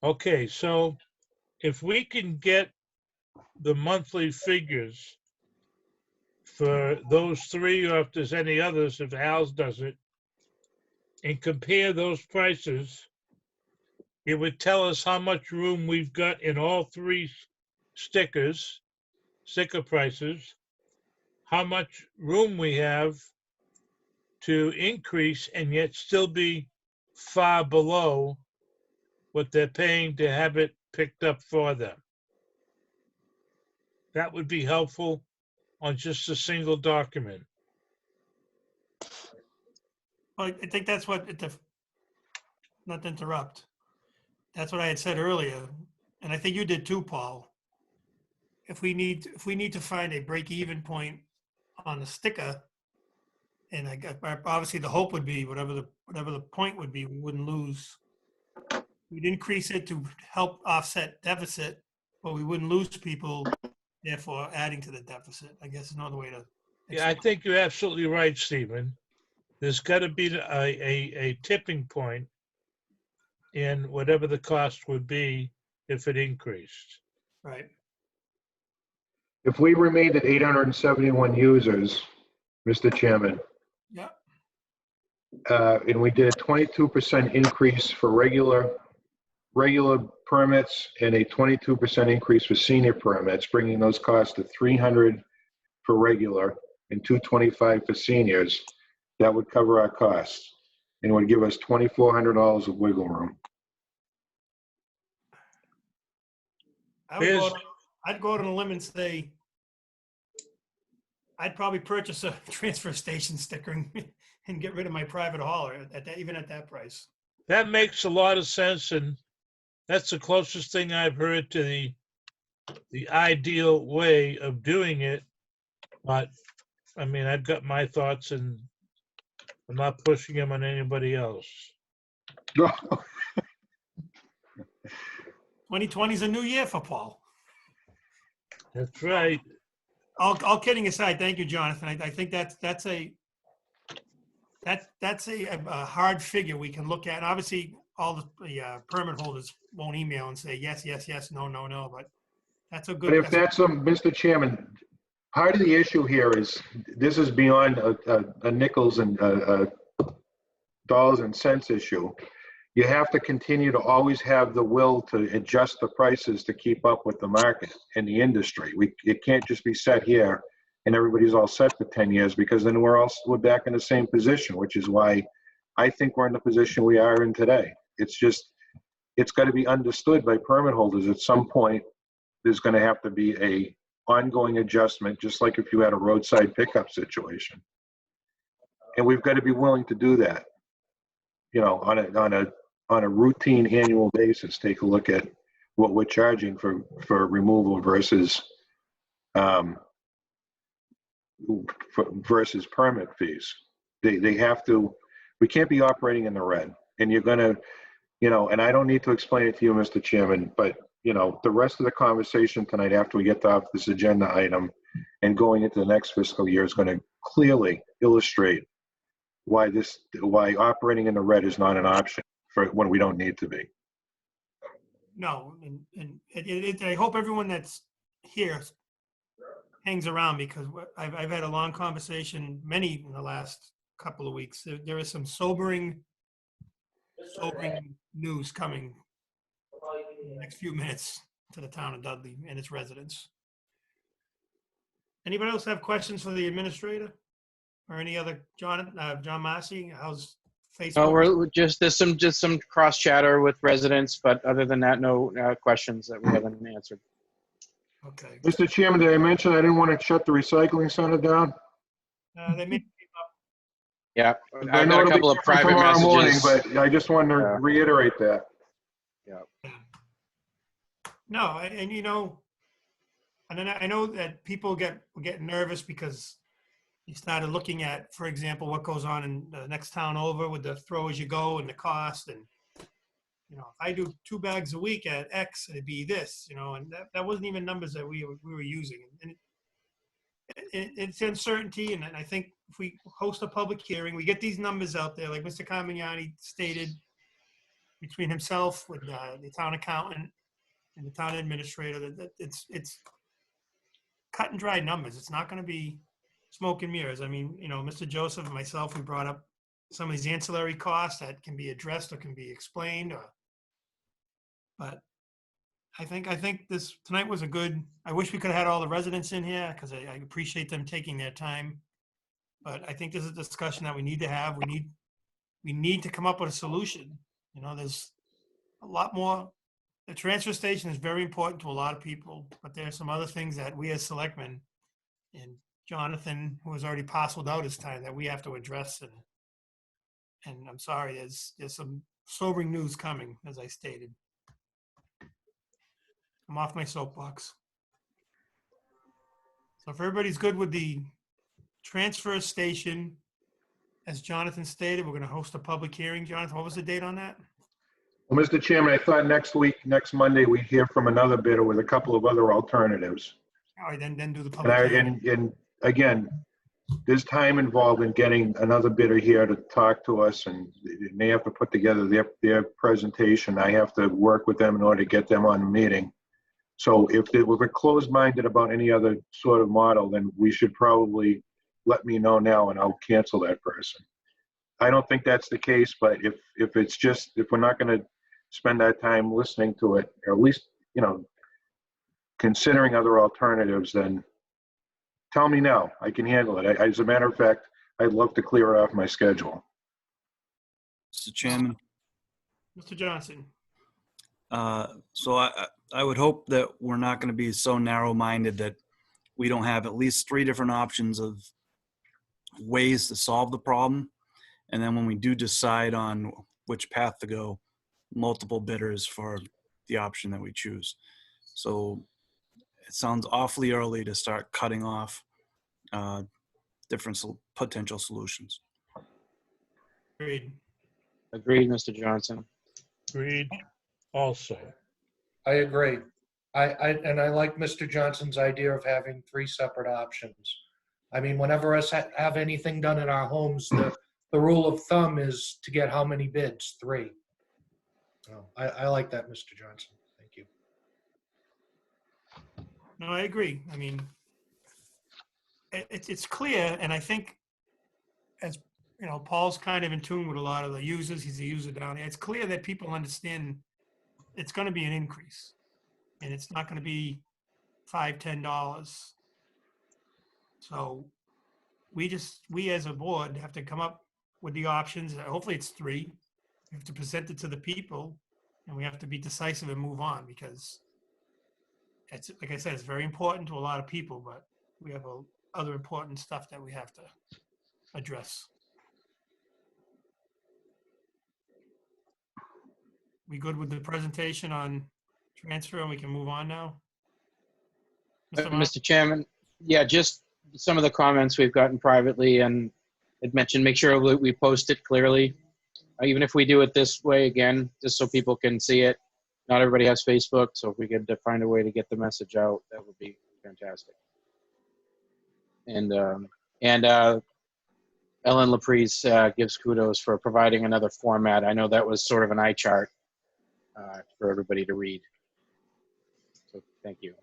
Okay, so if we can get the monthly figures for those three, or if there's any others, if Al's does it, and compare those prices, it would tell us how much room we've got in all three sticker prices, how much room we have to increase and yet still be far below what they're paying to have it picked up for them. That would be helpful on just a single document. Well, I think that's what, not to interrupt, that's what I had said earlier, and I think you did too, Paul. If we need to find a break-even point on the sticker, and obviously the hope would be whatever the point would be, we wouldn't lose. We'd increase it to help offset deficit, but we wouldn't lose people, therefore adding to the deficit. I guess is another way to. Yeah, I think you're absolutely right, Stephen. There's got to be a tipping point in whatever the cost would be if it increased. Right. If we remained at 871 users, Mr. Chairman, Yeah. and we did a 22% increase for regular permits and a 22% increase for senior permits, bringing those costs to $300 for regular and $225 for seniors, that would cover our costs and would give us $2,400 of wiggle room. I'd go out on a limb and say I'd probably purchase a transfer station sticker and get rid of my private hauler at that, even at that price. That makes a lot of sense, and that's the closest thing I've heard to the ideal way of doing it. But I mean, I've got my thoughts, and I'm not pushing them on anybody else. 2020 is a new year for Paul. That's right. All kidding aside, thank you, Jonathan. I think that's a hard figure we can look at. And obviously, all the permit holders won't email and say yes, yes, yes, no, no, no. But that's a good. But if that's Mr. Chairman, part of the issue here is this is beyond a nickels and dollars and cents issue. You have to continue to always have the will to adjust the prices to keep up with the market and the industry. It can't just be set here and everybody's all set for 10 years, because then we're back in the same position, which is why I think we're in the position we are in today. It's got to be understood by permit holders at some point. There's going to have to be a ongoing adjustment, just like if you had a roadside pickup situation. And we've got to be willing to do that, on a routine annual basis. Take a look at what we're charging for removal versus, versus permit fees. They have to, we can't be operating in the red. And you're gonna, and I don't need to explain it to you, Mr. Chairman, but, the rest of the conversation tonight after we get off this agenda item and going into the next fiscal year is gonna clearly illustrate why operating in the red is not an option for when we don't need to be. No, and I hope everyone that's here hangs around, because I've had a long conversation, many in the last couple of weeks. There is some sobering news coming in the next few minutes to the town of Dudley and its residents. Anybody else have questions for the administrator or any other? John Massey, how's Facebook? Oh, we're just some cross chatter with residents, but other than that, no questions that we haven't answered. Okay. Mr. Chairman, did I mention I didn't want to shut the recycling center down? They may Yeah, I I've know got a it'll be couple of different private tomorrow morning, messages. but I just wanted to Yeah. reiterate that. No, and and then I know that people get nervous because you started looking at, for example, what goes on in the next town over with the throw as you go and the cost. And, if I do 2 bags a week at X, it'd be this, and that wasn't even numbers that we were using. And it's uncertainty. And I think if we host a public hearing, we get these numbers out there, like Mr. Carmignani stated, between himself with the town accountant and the town administrator, that it's cut and dry numbers. It's not going to be smoke and mirrors. I mean, Mr. Joseph and myself, we brought up some of these ancillary costs that can be addressed or can be explained. But I think this tonight was a good. I wish we could have had all the residents in here, because I appreciate them taking their time. But I think this is a discussion that we need to have. We need to come up with a solution. There's a lot more. The transfer station is very important to a lot of people, but there are some other things that we as selectmen and Jonathan, who has already parceled out his time, that we have to address. And I'm sorry, there's some sobering news coming, as I stated. I'm off my soapbox. So if everybody's good with the transfer station, as Jonathan stated, we're going to host a public hearing. Jonathan, what was the date on that? Well, Mr. Chairman, I thought next Monday, we'd hear from another bidder with a couple of other alternatives. All right, then do the And public hearing. and again, there's time involved in getting another bidder here to talk to us, and they have to put together their presentation. I have to work with them in order to get them on the meeting. So if we're closed-minded about any other sort of model, then we should probably let me know now, and I'll cancel that person. I don't think that's the case, but if we're not going to spend that time listening to it, or at least, considering other alternatives, then tell me now. I can handle it. As a matter of fact, I'd love to clear it off my schedule. Mr. Chairman, Mr. Johnson. so I would hope that we're not going to be so narrow-minded that we don't have at least 3 different options of ways to solve the problem. And then when we do decide on which path to go, multiple bidders for the option that we choose. So it sounds awfully early to start cutting off different potential solutions. Agreed. Agreed, Mr. Johnson. Agreed also. I agree. I like Mr. Johnson's idea of having 3 separate options. I mean, whenever us have anything done in our homes, the rule of thumb is to get how many bids? 3. So I like that, Mr. Johnson. Thank you. No, I agree. I mean, it's clear, and I think, as Paul's kind of in tune with a lot of the users. He's a user down there. It's clear that people understand it's going to be an increase, and it's not going to be $5, $10. So we as a board have to come up with the options. Hopefully it's 3. We have to present it to the people, and we have to be decisive and move on, because it's, like I said, it's very important to a lot of people, but we have other important stuff that we have to address. We good with the presentation on transfer and we can move on now? Mr. Mark? Mr. Chairman, yeah, just some of the comments we've gotten privately, and it mentioned, make sure we post it clearly. Even if we do it this way again, just so people can see it. Not everybody has Facebook, so if we could find a way to get the message out, that would be fantastic. And Ellen Laprise gives kudos for providing another format. I know that was sort of an eye chart for everybody to read. So thank you.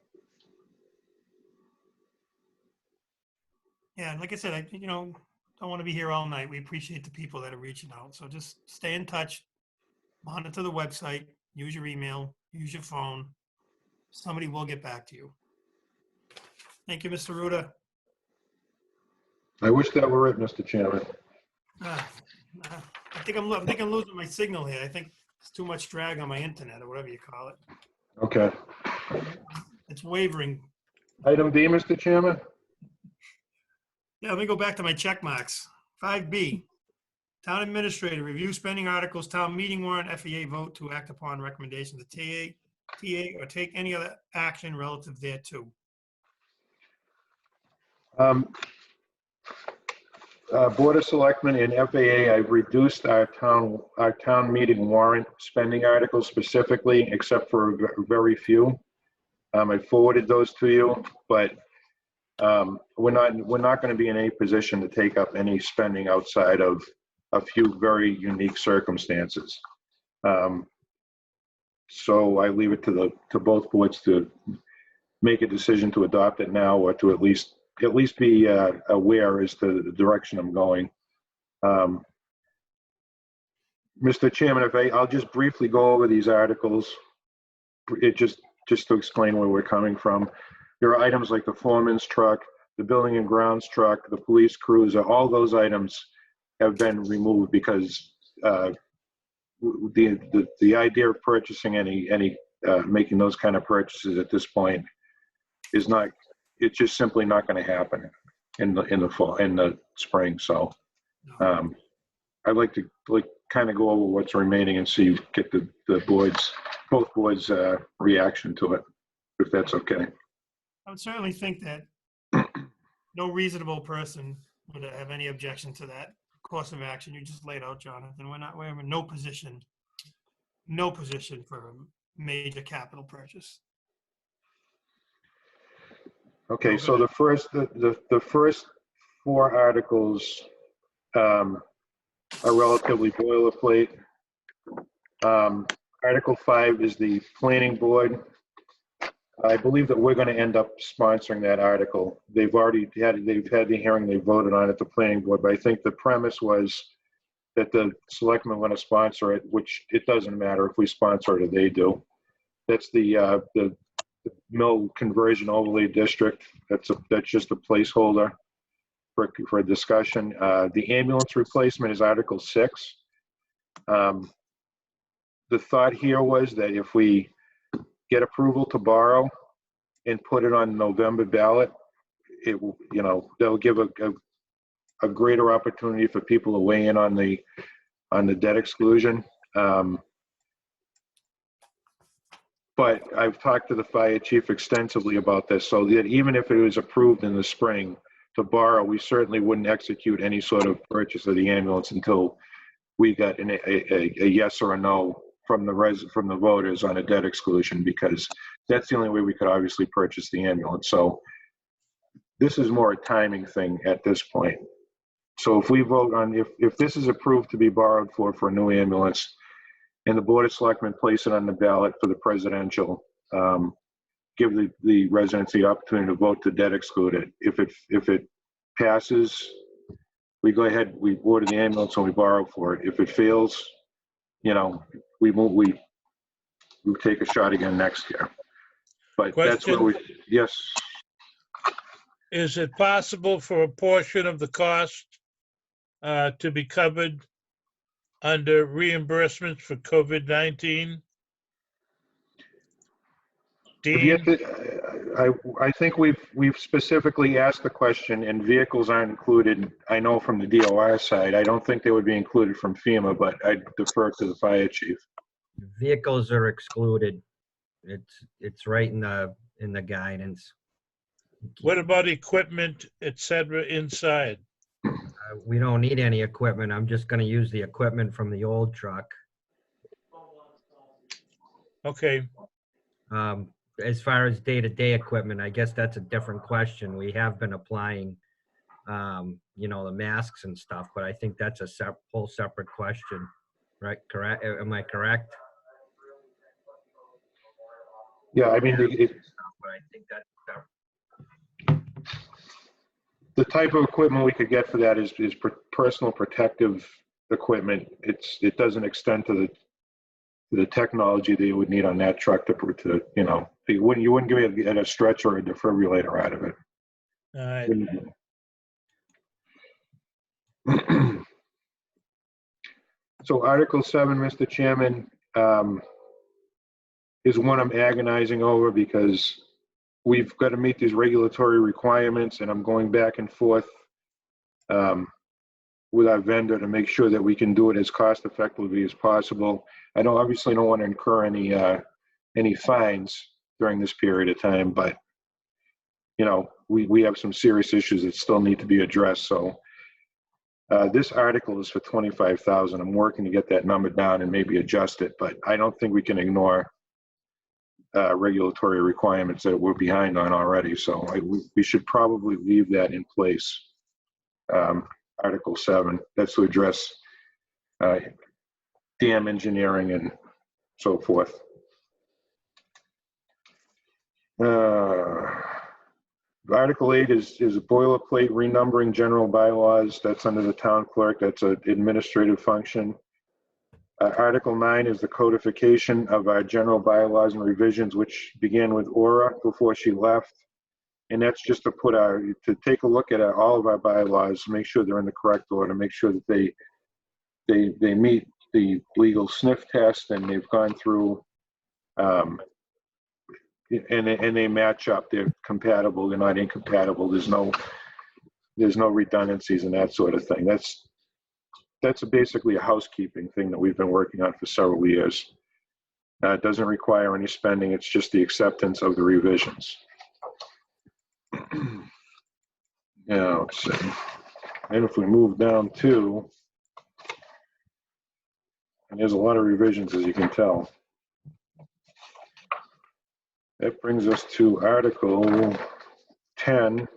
Yeah, like I said, I don't want to be here all night. We appreciate the people that are reaching out. So just stay in touch, monitor the website, use your email, use your phone. Somebody will get back to you. Thank you, Mr. Ruda. I wish that were it, Mr. Chairman. I think I'm losing my signal here. I think there's too much drag on my internet or whatever you call it. Okay. It's wavering. Item D, Mr. Chairman? Yeah, let me go back to my check marks. 5B, Town Administrator, review spending articles, town meeting warrant, FAA vote to act upon recommendations of TA or take any other action relative thereto. Board of Selectmen and FAA, I've reduced our town meeting warrant spending articles specifically, except for very few. I forwarded those to you, but we're not going to be in any position to take up any spending outside of a few very unique circumstances. So I leave it to both boards to make a decision to adopt it now, or to at least be aware as to the direction I'm going. Mr. Chairman, I'll just briefly go over these articles, just to explain where we're coming from. There are items like the foreman's truck, the building and grounds truck, the police cruiser. All those items have been removed because the idea of purchasing making those kind of purchases at this point is not. It's just simply not going to happen in the fall, in the spring. So I'd like to kind of go over what's remaining and get both boards reaction to it, if that's okay. I would certainly think that no reasonable person would have any objection to that course of action you just laid out, Jonathan. We're in no position for a major capital purchase. Okay, so the first four articles are relatively boilerplate. Article 5 is the planning board. I believe that we're going to end up sponsoring that article. They've had the hearing, they voted on it, the planning board, but I think the premise was that the selectmen want to sponsor it, which it doesn't matter if we sponsor it or they do. That's the mill conversion overlay district. That's just a placeholder for a discussion. The ambulance replacement is Article 6. The thought here was that if we get approval to borrow and put it on November ballot, it will, that'll give a greater opportunity for people to weigh in on the debt exclusion. But I've talked to the fire chief extensively about this, so that even if it was approved in the spring to borrow, we certainly wouldn't execute any sort of purchase of the ambulance until we got a yes or a no from the voters on a debt exclusion, because that's the only way we could obviously purchase the ambulance. So this is more a timing thing at this point. So if we vote on, if this is approved to be borrowed for a new ambulance, and the Board of Selectmen place it on the ballot for the presidential, give the residents the opportunity to vote to debt exclude it. If it passes, we go ahead, we order the ambulance and we borrow for it. If it fails, we take a shot again next year. But that's where yes. Is it possible for a portion of the cost to be covered under reimbursements for COVID-19? Dean? I think we've specifically asked the question, and vehicles aren't included. I know from the DOR side, I don't think they would be included from FEMA, but I defer to the fire chief. Vehicles are excluded. It's right in the guidance. What about equipment, et cetera, inside? We don't need any equipment. I'm just gonna use the equipment from the old truck. Okay, As far as day-to-day equipment, I guess that's a different question. We have been applying, the masks and stuff, but I think that's a whole separate question, right? Correct? Am I correct? Yeah, I mean, But I think that's the type of equipment we could get for that is personal protective equipment. It doesn't extend to the technology that you would need on that truck to you wouldn't get a stretcher or a defibrillator out of it. all right. So Article 7, Mr. Chairman, is one I'm agonizing over because we've got to meet these regulatory requirements, and I'm going back and forth with our vendor to make sure that we can do it as cost effectively as possible. I obviously don't want to incur any fines during this period of time, but we have some serious issues that still need to be addressed. So this article is for $25,000. I'm working to get that number down and maybe adjust it, but I don't think we can ignore regulatory requirements that we're behind on already. So we should probably leave that in place. Article 7, that's to address dam engineering and so forth. Article 8 is a boilerplate renumbering general bylaws. That's under the town clerk. That's an administrative function. Article 9 is the codification of our general bylaws and revisions, which began with Aura before she left. And that's just to take a look at all of our bylaws, make sure they're in the correct order, make sure that they meet the legal sniff test, and they've gone through and they match up. They're compatible. They're not incompatible. There's no redundancies and that sort of thing. That's basically a housekeeping thing that we've been working on for several years. It doesn't require any spending. It's just the acceptance of the revisions. Now, let's see. And if we move down to, and there's a lot of revisions, as you can tell. That brings us to Article 10.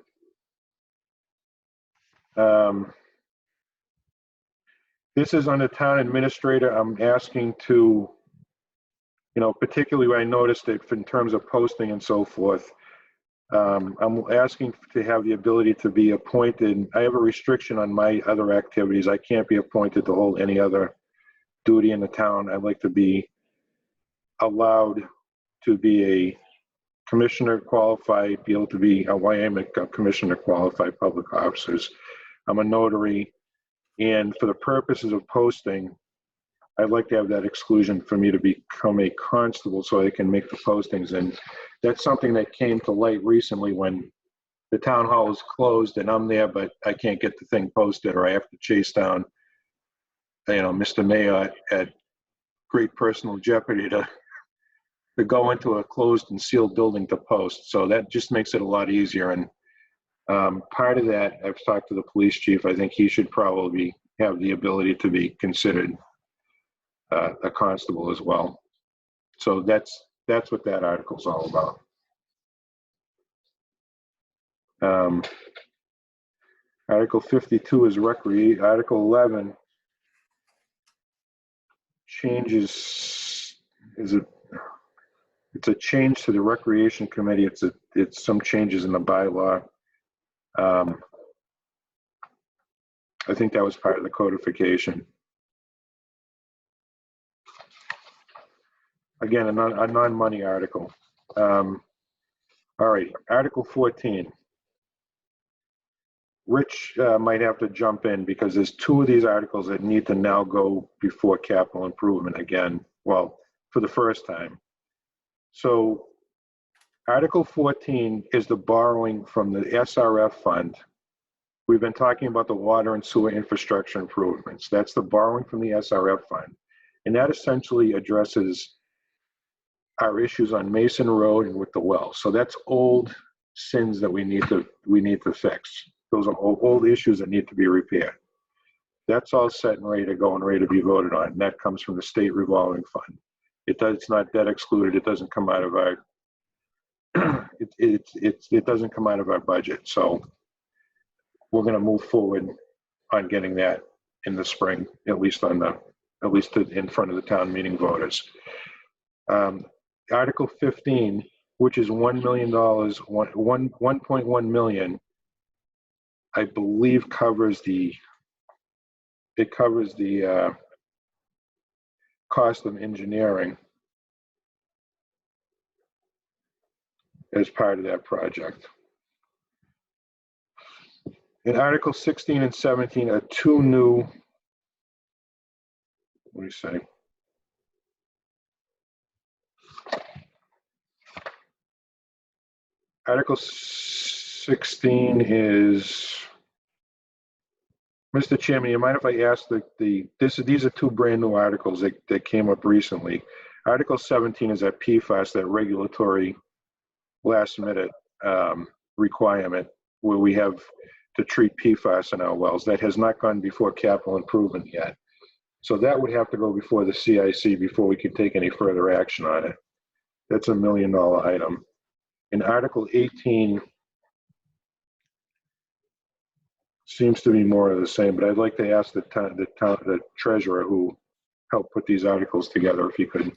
This is on the town administrator. I'm asking to, particularly I noticed that in terms of posting and so forth, I'm asking to have the ability to be appointed. I have a restriction on my other activities. I can't be appointed to hold any other duty in the town. I'd like to be allowed to be a commissioner qualified, be able to be a YM commissioner qualified public officers. I'm a notary, and for the purposes of posting, I'd like to have that exclusion for me to become a constable so I can make the postings. And that's something that came to light recently when the town hall is closed and I'm there, but I can't get the thing posted, or I have to chase down, Mr. Mayor at great personal jeopardy to go into a closed and sealed building to post. So that just makes it a lot easier. And part of that, I've talked to the police chief. I think he should probably have the ability to be considered a constable as well. So that's what that article's all about. Article 52 is recreate. Article 11 changes. It's a change to the recreation committee. It's some changes in the bylaw. I think that was part of the codification. Again, a non-money article. All right, Article 14. Rich might have to jump in because there's two of these articles that need to now go before capital improvement again. Well, for the first time. So Article 14 is the borrowing from the SRF fund. We've been talking about the water and sewer infrastructure improvements. That's the borrowing from the SRF fund. And that essentially addresses our issues on Mason Road and with the well. So that's old sins that we need to fix. Those are old issues that need to be repaired. That's all set and ready to go and ready to be voted on. And that comes from the state revolving fund. It's not debt excluded. It doesn't come out of our it doesn't come out of our budget. So we're going to move forward on getting that in the spring, at least in front of the town meeting voters. Article 15, which is $1 million, 1.1 million, I believe covers the cost of engineering as part of that project. In Article 16 and 17 are two new, what do you say? Article 16 is, Mr. Chairman, you mind if I ask these are two brand new articles that came up recently. Article 17 is that PFAS, that regulatory last minute requirement where we have to treat PFAS in our wells. That has not gone before capital improvement yet. So that would have to go before the CIC before we can take any further action on it. That's $1 million item. In Article 18, seems to be more of the same, but I'd like to ask the treasurer who helped put these articles together, if he could.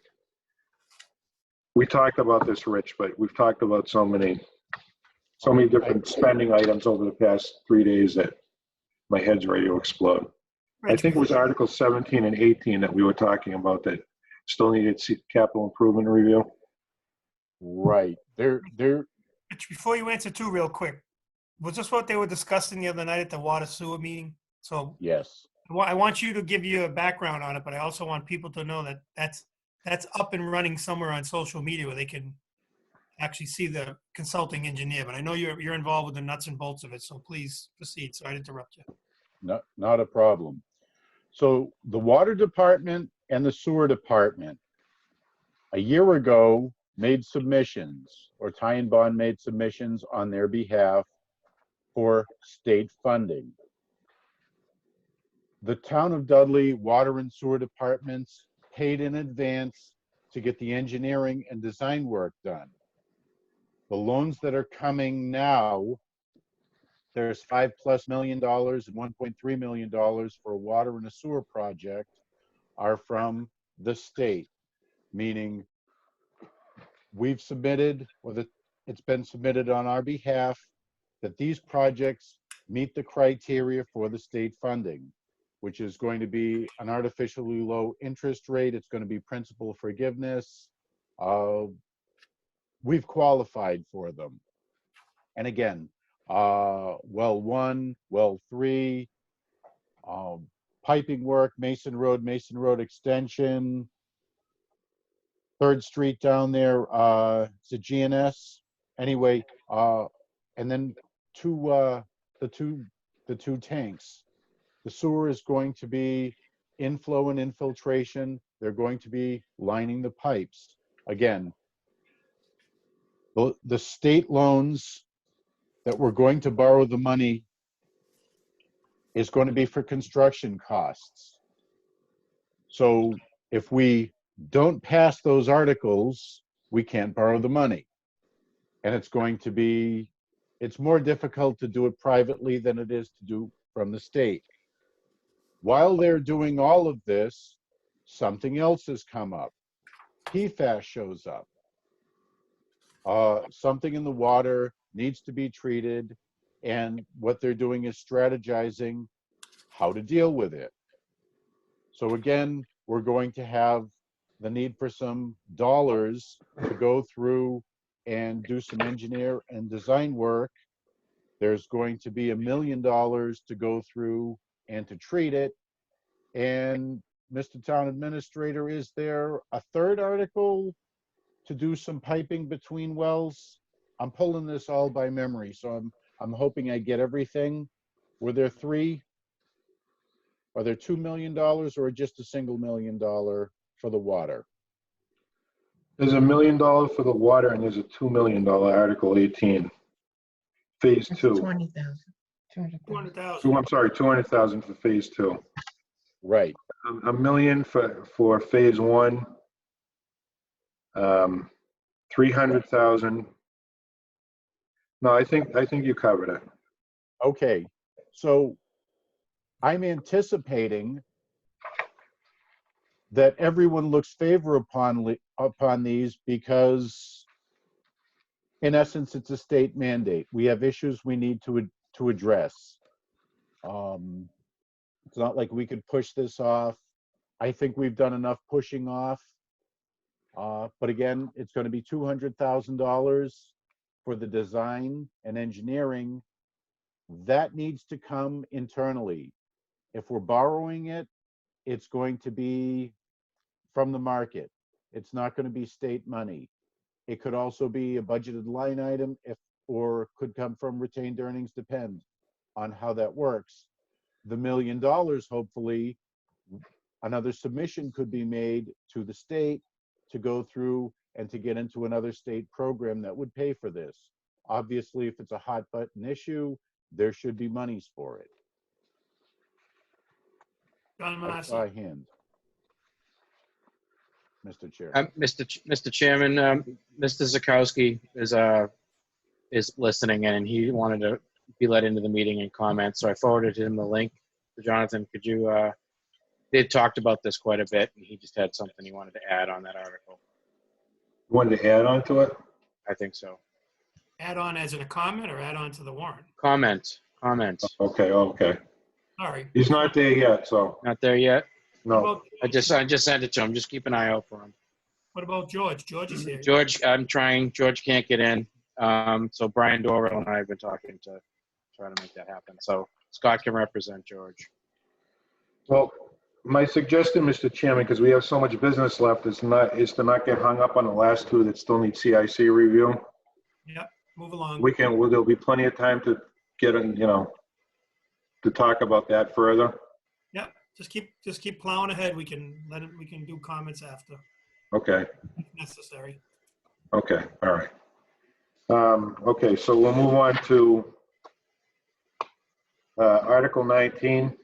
We talked about this, Rich, but we've talked about so many different spending items over the past 3 days that my head's ready to explode. I think it was Article 17 and 18 that we were talking about that still needed capital improvement review. Right. They're Rich, before you answer too, real quick, was this what they were discussing the other night at the water sewer meeting? So yes. I want you to give you a background on it, but I also want people to know that that's up and running somewhere on social media where they can actually see the consulting engineer. But I know you're involved with the nuts and bolts of it, so please proceed. Sorry to interrupt you. Not a problem. So the water department and the sewer department a year ago made submissions, or Ty and Bond made submissions on their behalf for state funding. The Town of Dudley water and sewer departments paid in advance to get the engineering and design work done. The loans that are coming now, there's $5+ million and $1.3 million for a water and a sewer project, are from the state, meaning we've submitted, or it's been submitted on our behalf, that these projects meet the criteria for the state funding, which is going to be an artificially low interest rate. It's going to be principal forgiveness. We've qualified for them. And again, well 1, well 3, piping work, Mason Road extension, 3rd Street down there, it's a GNS. Anyway, and then the two tanks. The sewer is going to be inflow and infiltration. They're going to be lining the pipes. Again, the state loans that we're going to borrow the money is going to be for construction costs. So if we don't pass those articles, we can't borrow the money. And it's more difficult to do it privately than it is to do from the state. While they're doing all of this, something else has come up. PFAS shows up. Something in the water needs to be treated, and what they're doing is strategizing how to deal with it. So again, we're going to have the need for some dollars to go through and do some engineer and design work. There's going to be $1 million to go through and to treat it. And Mr. Town Administrator, is there a third article to do some piping between wells? I'm pulling this all by memory, so I'm hoping I get everything. Were there 3? Are there $2 million or just a single $1 million for the water? There's $1 million for the water and there's a $2 million Article 18. Phase That's 2. 20,000. 200,000. 200,000. I'm sorry, 200,000 for phase 2. Right. $1 million for phase 1. 300,000. No, I think you covered it. Okay. So I'm anticipating that everyone looks favor upon these because in essence, it's a state mandate. We have issues we need to address. It's not like we could push this off. I think we've done enough pushing off. But again, it's going to be $200,000 for the design and engineering. That needs to come internally. If we're borrowing it, it's going to be from the market. It's not going to be state money. It could also be a budgeted line item or could come from retained earnings, depend on how that works. The $1 million, hopefully, another submission could be made to the state to go through and to get into another state program that would pay for this. Obviously, if it's a hot button issue, there should be monies for it. John That's Manassi. my hand, Mr. Chair. Mr. Chairman, Mr. Zakowski is listening in, and he wanted to be let into the meeting and comment. So I forwarded him the link. Jonathan, could you? They talked about this quite a bit, and he just had something he wanted to add on that article. You wanted to add on to it? I think so. Add on as in a comment or add on to the warrant? Comment. Okay. Sorry. He's not there yet, so Not there yet. no. I just sent it to him. Just keep an eye out for him. What about George? George is here. George, I'm trying. George can't get in. So Brian Dorrell and I have been talking to try to make that happen. So Scott can represent George. Well, my suggestion, Mr. Chairman, because we have so much business left, is to not get hung up on the last two that still need CIC review. Yep. Move along. There'll be plenty of time to get in, to talk about that further. Yep. Just keep plowing ahead. We can do comments after Okay. if necessary. Okay. All right. Okay. So we'll move on to Article 19.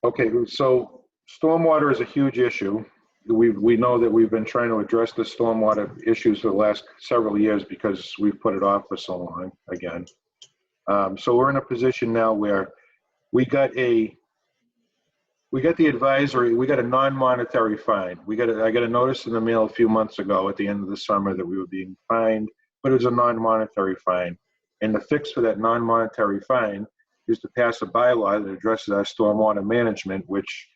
Okay. So stormwater is a huge issue. We know that we've been trying to address the stormwater issues for the last several years because we've put it off for so long again. So we're in a position now where we got the advisory, we got a non-monetary fine. I got a notice in the mail a few months ago at the end of the summer that we were being fined, but it was a non-monetary fine. And the fix for that non-monetary fine is to pass a bylaw that addresses our stormwater management, which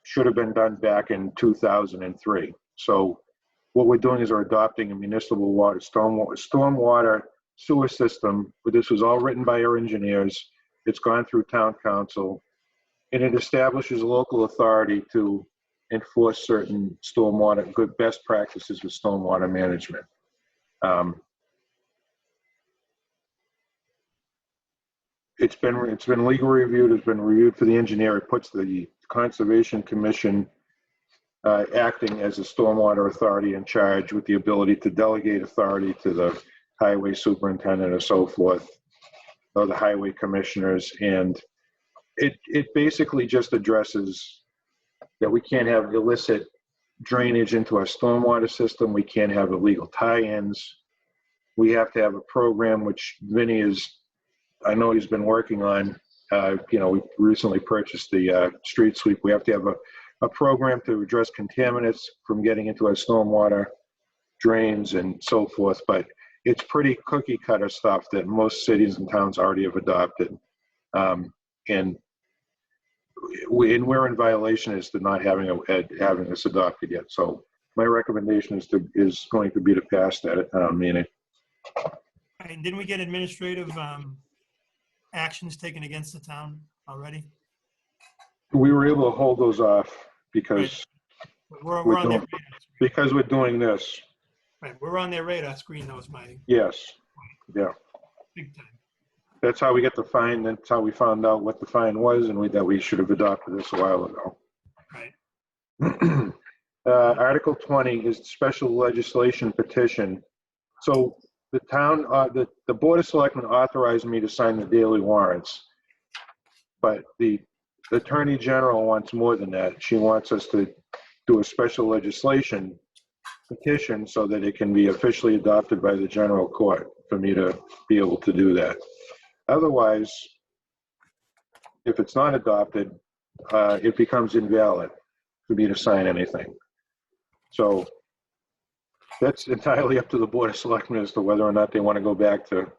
should have been done back in 2003. So what we're doing is we're adopting a municipal water stormwater sewer system, but this was all written by our engineers. It's gone through town council, and it establishes a local authority to enforce certain stormwater, good best practices with stormwater management. It's been legal reviewed. It's been reviewed for the engineer. It puts the Conservation Commission acting as a stormwater authority in charge with the ability to delegate authority to the highway superintendent or so forth, or the highway commissioners. And it basically just addresses that we can't have illicit drainage into our stormwater system. We can't have illegal tie-ins. We have to have a program, which Vinny I know he's been working on. We recently purchased the street sweep. We have to have a program to address contaminants from getting into our stormwater drains and so forth. But it's pretty cookie cutter stuff that most cities and towns already have adopted. And we're in violation as to not having this adopted yet. So my recommendation is going to be to pass that at town meeting. And didn't we get administrative actions taken against the town already? We were able to hold those off because We're on their radar screen. because we're doing this. Right, we're on their radar screen. That was my Yes. Yeah. big time. That's how we get the fine. That's how we found out what the fine was, and that we should have adopted this a while ago. Right. Article 20 is special legislation petition. So the town, the Board of Selectmen authorized me to sign the daily warrants, but the Attorney General wants more than that. She wants us to do a special legislation petition so that it can be officially adopted by the general court for me to be able to do that. Otherwise, if it's not adopted, it becomes invalid for me to sign anything. So that's entirely up to the Board of Selectmen as to whether or not they want to go back to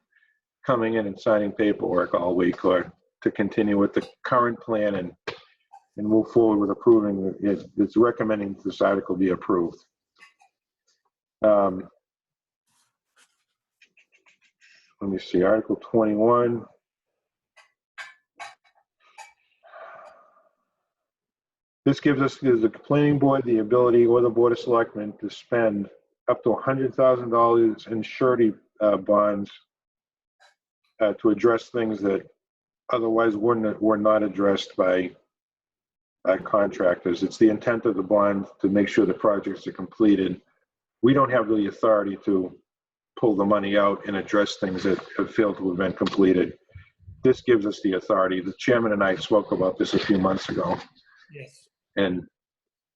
coming in and signing paperwork all week, or to continue with the current plan and move forward with approving it. It's recommending this article be approved. Let me see, Article 21. This gives us, the planning board, the ability, or the Board of Selectmen, to spend up to $100,000 in surety bonds to address things that otherwise were not addressed by contractors. It's the intent of the bond to make sure the projects are completed. We don't have the authority to pull the money out and address things that have failed to have been completed. This gives us the authority. The chairman and I spoke about this a few months ago. Yes. And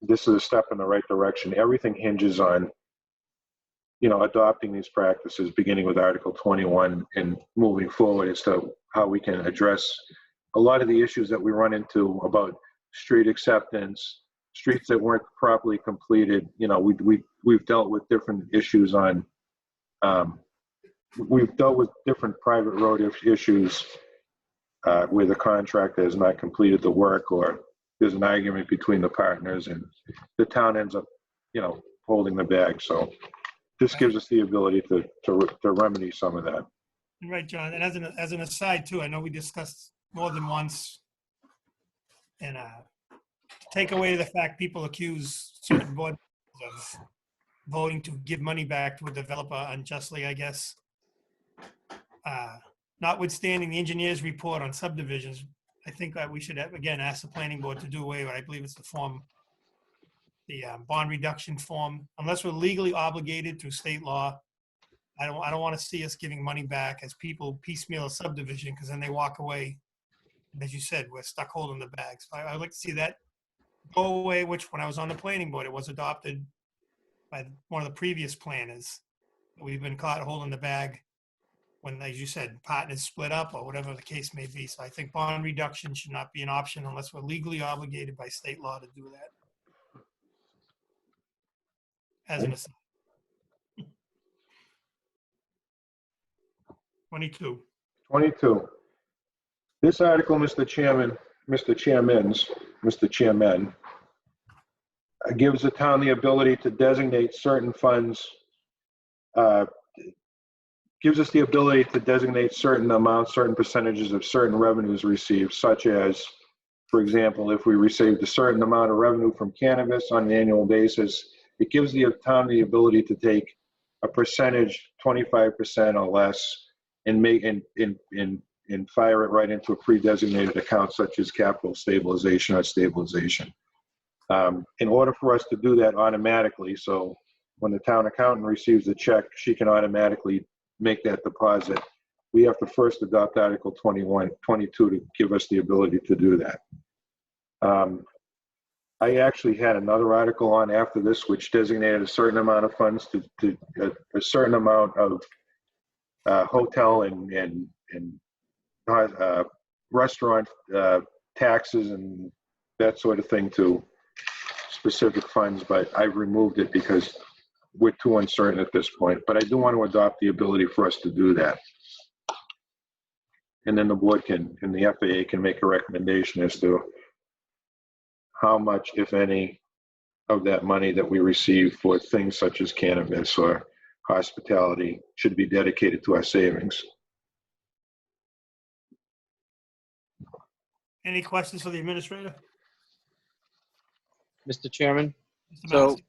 this is a step in the right direction. Everything hinges on, adopting these practices, beginning with Article 21 and moving forward as to how we can address a lot of the issues that we run into about street acceptance, streets that weren't properly completed. We've dealt with different issues on, we've dealt with different private road issues where the contractor has not completed the work, or there's an argument between the partners and the town ends up, holding the bag. So this gives us the ability to remedy some of that. Right, John. And as an aside too, I know we discussed more than once, and to take away the fact people accuse certain board members of voting to give money back to a developer unjustly, I guess. Notwithstanding the engineer's report on subdivisions, I think that we should again ask the planning board to do away with, I believe it's the bond reduction form, unless we're legally obligated through state law. I don't want to see us giving money back as people piecemeal a subdivision, because then they walk away. And as you said, we're stuck holding the bag. So I'd like to see that go away, which when I was on the planning board, it was adopted by one of the previous planners. We've been caught holding the bag when, as you said, partners split up or whatever the case may be. So I think bond reduction should not be an option unless we're legally obligated by state law to do that. As an aside. 22. This article, Mr. Chairman, gives the town the ability to designate certain funds, gives us the ability to designate certain amounts, certain percentages of certain revenues received, such as, for example, if we received a certain amount of revenue from cannabis on an annual basis, it gives the town the ability to take a percentage, 25% or less, and make and fire it right into a pre-designated account, such as capital stabilization or stabilization. In order for us to do that automatically, so when the town accountant receives the check, she can automatically make that deposit. We have to first adopt Article 22 to give us the ability to do that. I actually had another article on after this, which designated a certain amount of funds to a certain amount of hotel and restaurant taxes and that sort of thing to specific funds, but I've removed it because we're too uncertain at this point. But I do want to adopt the ability for us to do that. And then the board can, and the FAA can make a recommendation as to how much, if any, of that money that we receive for things such as cannabis or hospitality should be dedicated to our savings. Any questions for the administrator? Mr. Chairman, Mr. so Massey?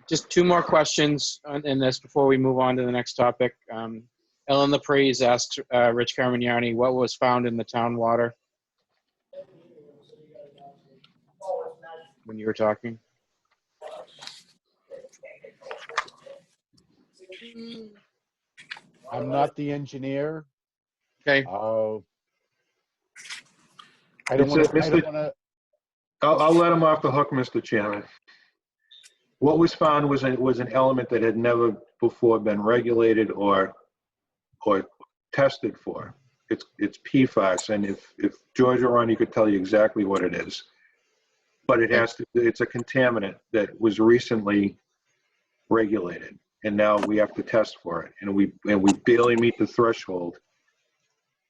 just two more questions in this before we move on to the next topic. Ellen LaPreze asks Rich Carmignani, what was found in the town water when you were talking? I'm not the engineer. Okay, I don't want to, I'll let him off the hook, Mr. Chairman. What was found was an element that had never before been regulated or tested for. It's PFAS, and if George were on, he could tell you exactly what it is. But it's a contaminant that was recently regulated, and now we have to test for it, and we barely meet the threshold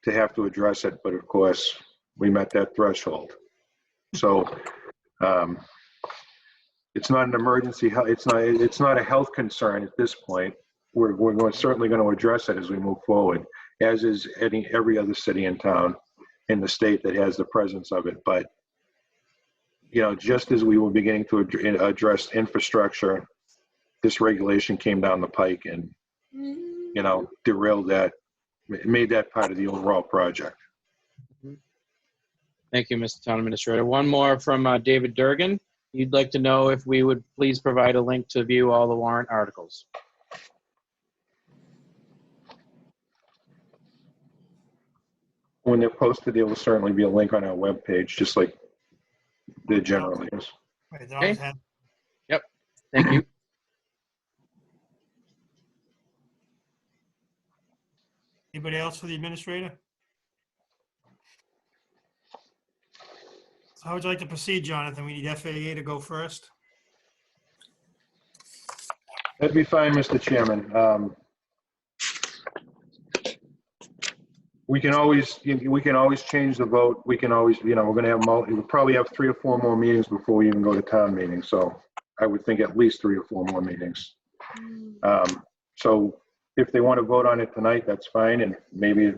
to have to address it. But of course, we met that threshold. So it's not an emergency. It's not a health concern at this point. We're certainly going to address it as we move forward, as is every other city and town in the state that has the presence of it. But, you know, just as we were beginning to address infrastructure, this regulation came down the pike and, you know, derailed that, made that part of the overall project. thank you, Mr. Town Administrator. One more from David Durgan. You'd like to know if we would please provide a link to view all the warrant articles. When they're posted, there will certainly be a link on our webpage, just like there generally is. Right, they always have. Yep, thank you. Anybody else for the administrator? So how would you like to proceed, Jonathan? We need FAA to go first. That'd be fine, Mr. Chairman. We can always change the vote. We can always, you know, we're going to we'll probably have 3 or 4 more meetings before we even go to town meeting. So I would think at least 3 or 4 more meetings. So if they want to vote on it tonight, that's fine. And maybe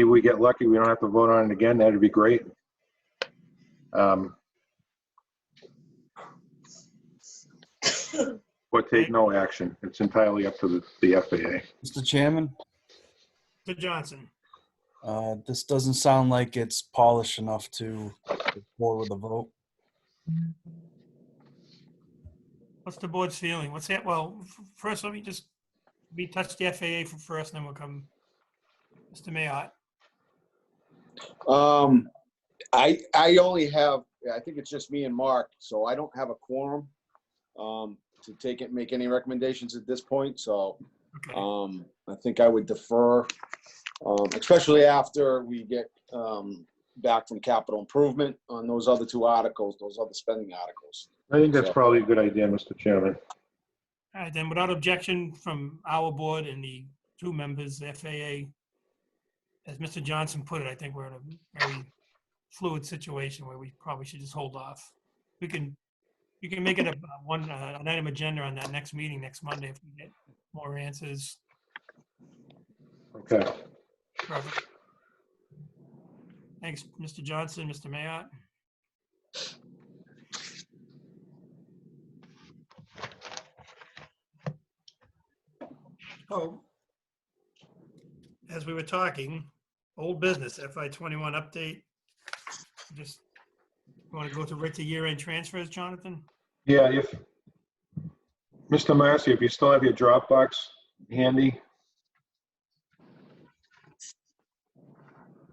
we get lucky. We don't have to vote on it again. That'd be great. Or take no action. It's entirely up to the FAA. Mr. Chairman, Mr. Johnson. this doesn't sound like it's polished enough to go forward with a vote. What's the board's feeling? What's that? Well, first, let me touch the FAA first, and then we'll come. Mr. Mayotte. I only have, I think it's just me and Mark, so I don't have a quorum to make any recommendations at this point. So Okay. I think I would defer, especially after we get back from capital improvement on those other 2 articles, those other spending articles. I think that's probably a good idea, Mr. Chairman. All right, then without objection from our board and the 2 members, the FAA, as Mr. Johnson put it, I think we're in a very fluid situation where we probably should just hold off. You can make it an item agenda on that next meeting next Monday if we get more answers. Okay. Perfect. Thanks, Mr. Johnson, Mr. Mayotte. Oh, as we were talking, old business, FY21 update. Just want to go right to year-end transfers, Jonathan? Yeah, if Mr. Marcy, if you still have your Dropbox handy.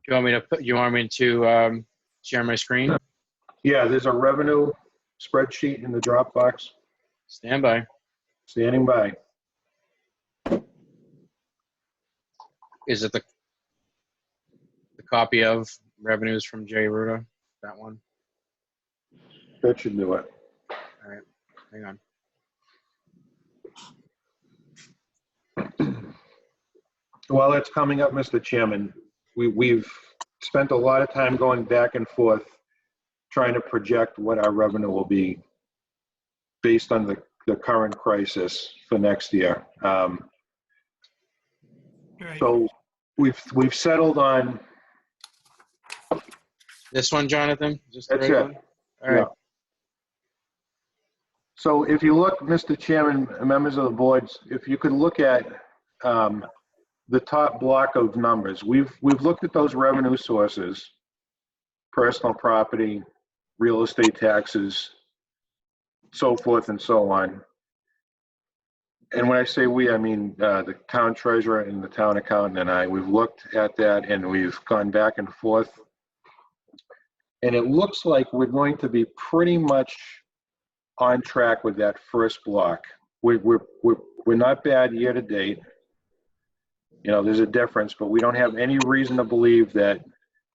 You want me to share my screen? Yeah, there's a revenue spreadsheet in the Dropbox. Stand by. Standing by. Is it the copy of revenues from Jay Ruda? That one? That should do it. All right, hang on. While that's coming up, Mr. Chairman, we've spent a lot of time going back and forth trying to project what our revenue will be based on the current crisis for next year. Right. So we've settled on. This one, Jonathan? Just the That's right it. one? All right. Yeah. So if you look, Mr. Chairman, members of the boards, if you could look at the top block of numbers, we've looked at those revenue sources: personal property, real estate taxes, so forth and so on. And when I say we, I mean the town treasurer and the town accountant and I, we've looked at that and we've gone back and forth. And it looks like we're going to be pretty much on track with that first block. We're not bad year to date. You know, there's a difference, but we don't have any reason to believe that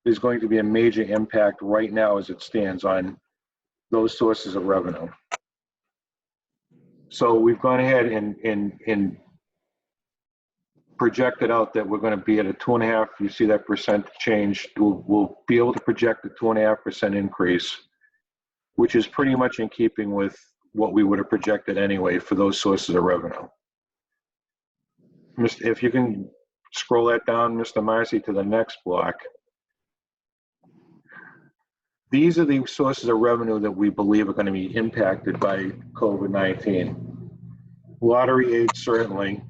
there's going to be a major impact right now as it stands on those sources of revenue. So we've gone ahead and projected out that we're going to be at a 2.5%. You see that percent change. We'll be able to project a 2.5% increase, which is pretty much in keeping with what we would have projected anyway for those sources of revenue. If you can scroll that down, Mr. Marcy, to the next block. These are the sources of revenue that we believe are going to be impacted by COVID-19. Lottery aid, certainly.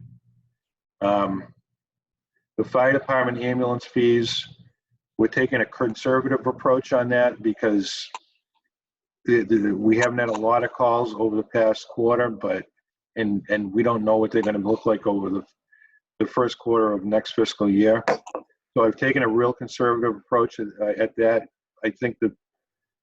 The fire department ambulance fees, we're taking a conservative approach on that because we haven't had a lot of calls over the past quarter, but and we don't know what they're going to look like over the first quarter of next fiscal year. So I've taken a real conservative approach at that.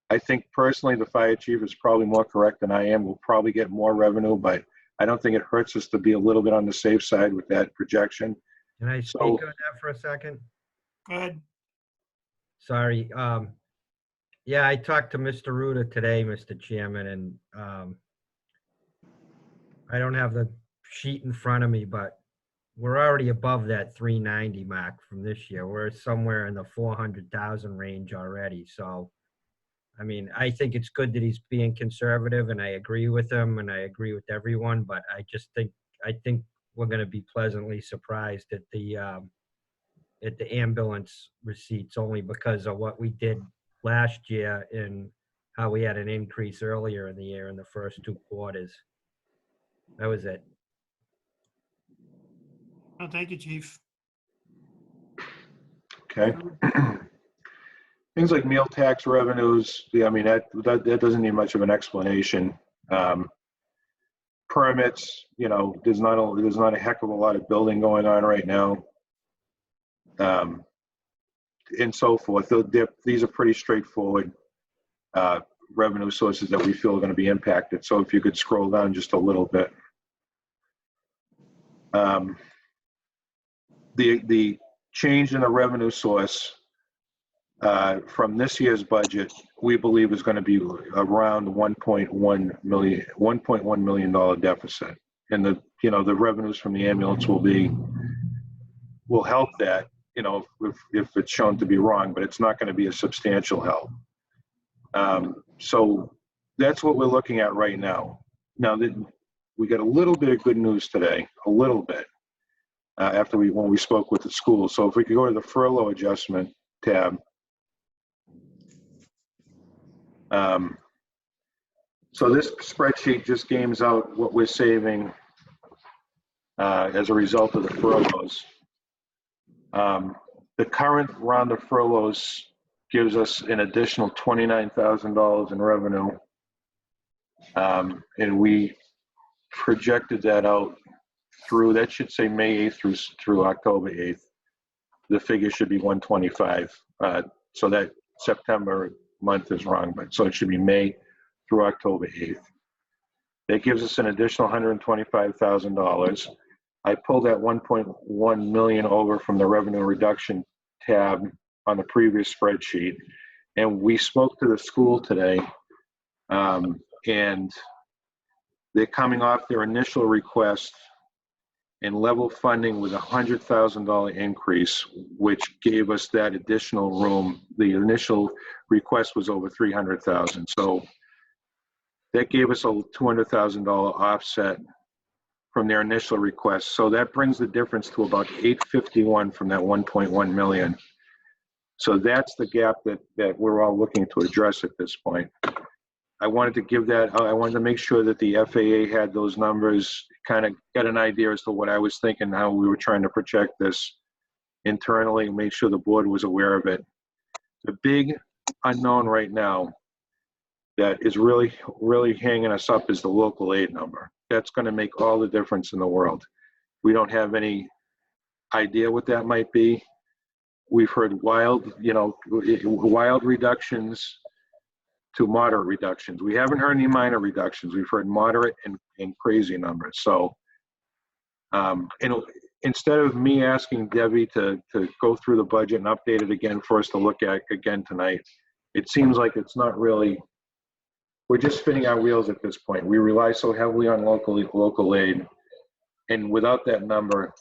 I think personally the fire chief is probably more correct than I am. We'll probably get more revenue, but I don't think it hurts us to be a little bit on the safe side with that projection. Can I speak on that for a second? Go ahead. Sorry. Yeah, I talked to Mr. Ruda today, Mr. Chairman, and I don't have the sheet in front of me, but we're already above that 390 mark from this year. We're somewhere in the 400,000 range already. So, I mean, I think it's good that he's being conservative, and I agree with him, and I agree with everyone. But I think we're going to be pleasantly surprised at the ambulance receipts, only because of what we did last year and how we had an increase earlier in the year in the first 2 quarters. That was it. Oh, thank you, Chief. Okay. Things like meal tax revenues, I mean, that doesn't need much of an explanation. Permits, you know, there's not a heck of a lot of building going on right now, and so forth. These are pretty straightforward revenue sources that we feel are going to be impacted. So if you could scroll down just a little bit. The change in the revenue source from this year's budget, we believe is going to be around $1.1 million deficit, and the revenues from the ambulance will help that, you know, if it's shown to be wrong, but it's not going to be a substantial help. So that's what we're looking at right now. Now that we got a little bit of good news today, a little bit when we spoke with the school. So if we could go to the furlough adjustment tab. So this spreadsheet just games out what we're saving as a result of the furloughs. The current round of furloughs gives us an additional $29,000 in revenue, and we projected that out through, that should say May 8th through October 8th. The figure should be 125. So that September month is wrong, but so it should be May through October 8th. That gives us an additional $125,000. I pulled that 1.1 million over from the revenue reduction tab on the previous spreadsheet, and we spoke to the school today, and they're coming off their initial request and level funding with $100,000 increase, which gave us that additional room. The initial request was over $300,000, so that gave us a $200,000 offset from their initial request. So that brings the difference to about $851 from that 1.1 million. So that's the gap that we're all looking to address at this point. I wanted to make sure that the FAA had those numbers, kind of get an idea as to what I was thinking, how we were trying to project this internally, and make sure the board was aware of it. The big unknown right now that is really, really hanging us up is the local aid number. that's going to make all the difference in the world. We don't have any idea what that might be. We've heard wild reductions to moderate reductions. We haven't heard any minor reductions. We've heard moderate and crazy numbers. So instead of me asking Debbie to go through the budget and update it again for us to look at again tonight, it seems like it's not really, we're just spinning our wheels at this point. We rely so heavily on local aid, and without that number,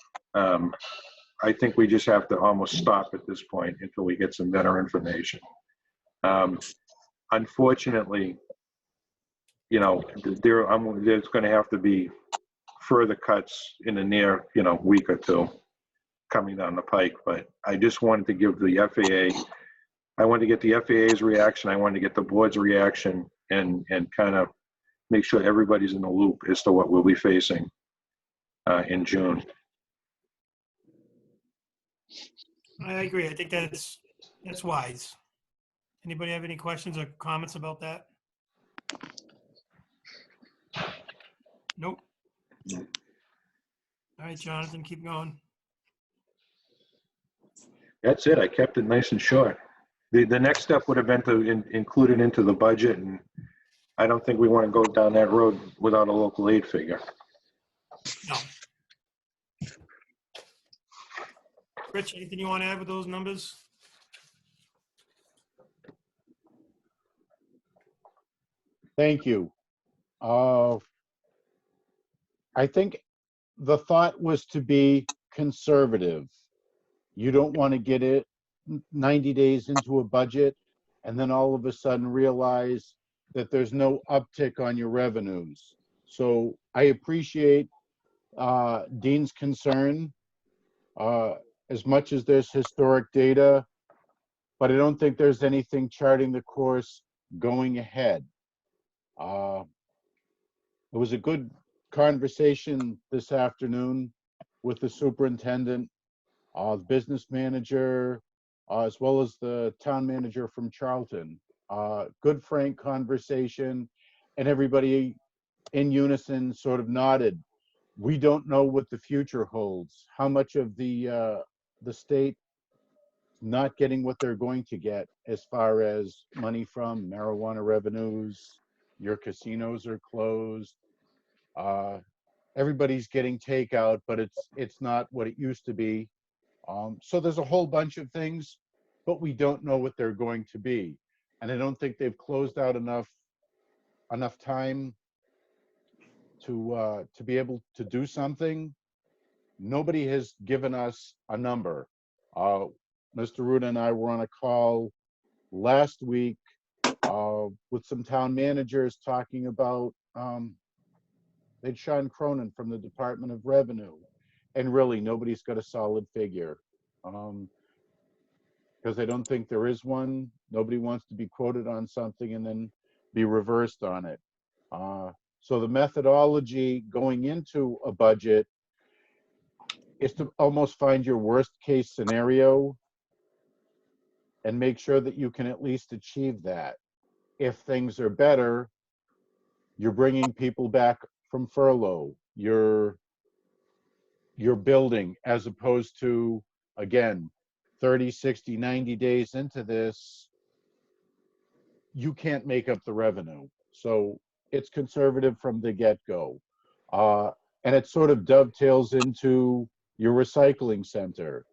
I think we just have to almost stop at this point until we get some better information. Unfortunately, there's going to have to be further cuts in the near, week or two coming down the pike. But I just wanted to give the FAA, I wanted to get the FAA's reaction. I wanted to get the board's reaction and kind of make sure everybody's in the loop as to what we'll be facing in June. I agree. I think that's wise. Anybody have any questions or comments about that? Nope. All right, Jonathan, keep going. That's it. I kept it nice and short. The next step would have been to include it into the budget, and I don't think we want to go down that road without a local aid figure. No. Rich, anything you want to add with those numbers? Thank you. I think the thought was to be conservative. You don't want to get it 90 days into a budget and then all of a sudden realize that there's no uptick on your revenues. So I appreciate Dean's concern as much as there's historic data, but I don't think there's anything charting the course going ahead. It was a good conversation this afternoon with the superintendent, the business manager, as well as the town manager from Charlton. Good, frank conversation, and everybody in unison sort of nodded. We don't know what the future holds. How much of the state not getting what they're going to get as far as money from marijuana revenues, your casinos are closed. Everybody's getting takeout, but it's not what it used to be. So there's a whole bunch of things, but we don't know what they're going to be. And I don't think they've closed out enough time to be able to do something. Nobody has given us a number. Mr. Ruda and I were on a call last week with some town managers talking about they'd Sean Cronin from the Department of Revenue, and really nobody's got a solid figure because I don't think there is one. Nobody wants to be quoted on something and then be reversed on it. So the methodology going into a budget is to almost find your worst case scenario and make sure that you can at least achieve that. If things are better, you're bringing people back from furlough, you're building, as opposed to, again, 30, 60, 90 days into this, you can't make up the revenue. So it's conservative from the get-go. And it sort of dovetails into your recycling center.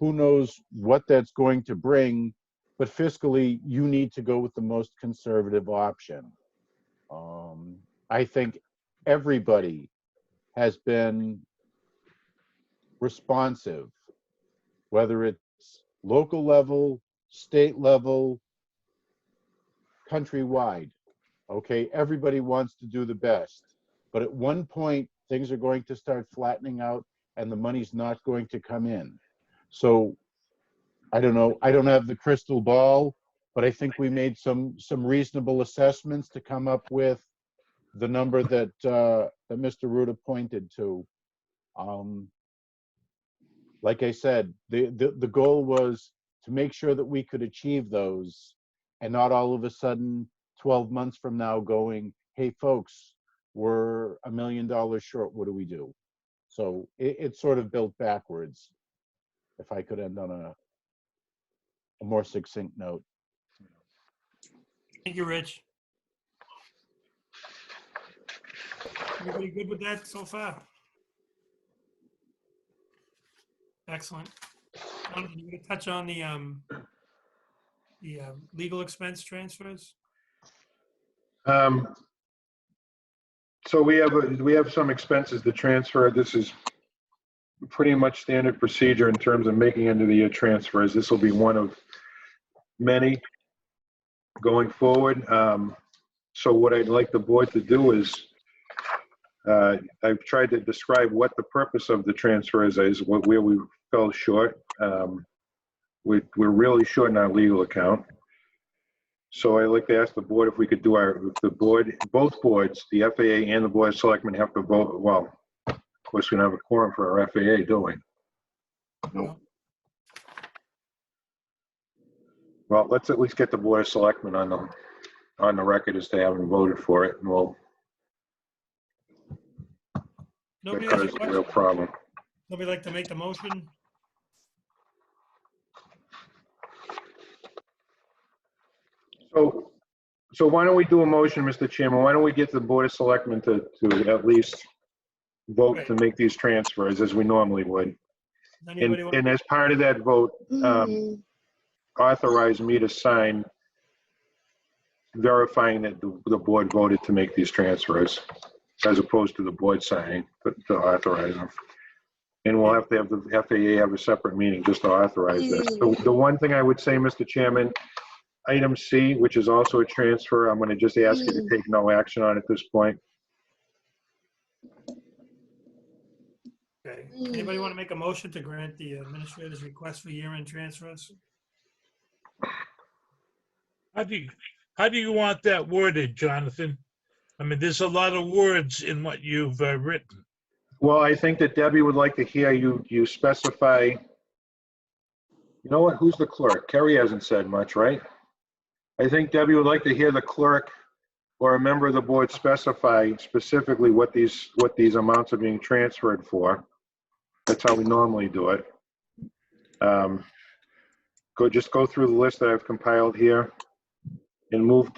Who knows what that's going to bring, but fiscally, you need to go with the most conservative option. I think everybody has been responsive, whether it's local level, state level, countrywide. Okay, everybody wants to do the best, but at one point, things are going to start flattening out and the money's not going to come in. So I don't know, I don't have the crystal ball, but I think we made some reasonable assessments to come up with the number that Mr. Ruda pointed to. Like I said, the goal was to make sure that we could achieve those and not all of a sudden 12 months from now going, hey folks, we're $1 million short, what do we do? So it's sort of built backwards, if I could end on a more succinct note. Thank you, Rich. Everybody good with that so far? Excellent. Jonathan, you going to touch on the legal expense transfers? So we have some expenses to transfer. This is pretty much standard procedure in terms of making end of the year transfers. This will be one of many going forward. So what I'd like the board to do is, I've tried to describe what the purpose of the transfer is where we fell short. We're really short in our legal account. So I'd like to ask the board if we could do both boards, the FAA and the Board of Selectmen have to vote. Well, of course, we don't have a quorum for our FAA, do we? Nope. Well, let's at least get the Board of Selectmen on the record as they haven't voted for it, and we'll Nobody that has a causes a real question? problem. Nobody like to make the motion? So why don't we do a motion, Mr. Chairman? Why don't we get the Board of Selectmen to at least vote to make these transfers as we normally would? Anybody want And as part of that vote, authorize me to sign verifying that the board voted to make these transfers, as opposed to the board signing, but to authorize them. And we'll have to have the FAA have a separate meeting just to authorize this. The one thing I would say, Mr. Chairman, item C, which is also a transfer, I'm going to just ask you to take no action on at this point. Okay. Anybody want to make a motion to grant the administrator's request for year-end transfers? How do you want that worded, Jonathan? I mean, there's a lot of words in what you've written. Well, I think that Debbie would like to hear you specify. You know what? Who's the clerk? Kerry hasn't said much, right? I think Debbie would like to hear the clerk or a member of the board specify specifically what these amounts are being transferred for. That's how we normally do it. Just go through the list that I've compiled here and move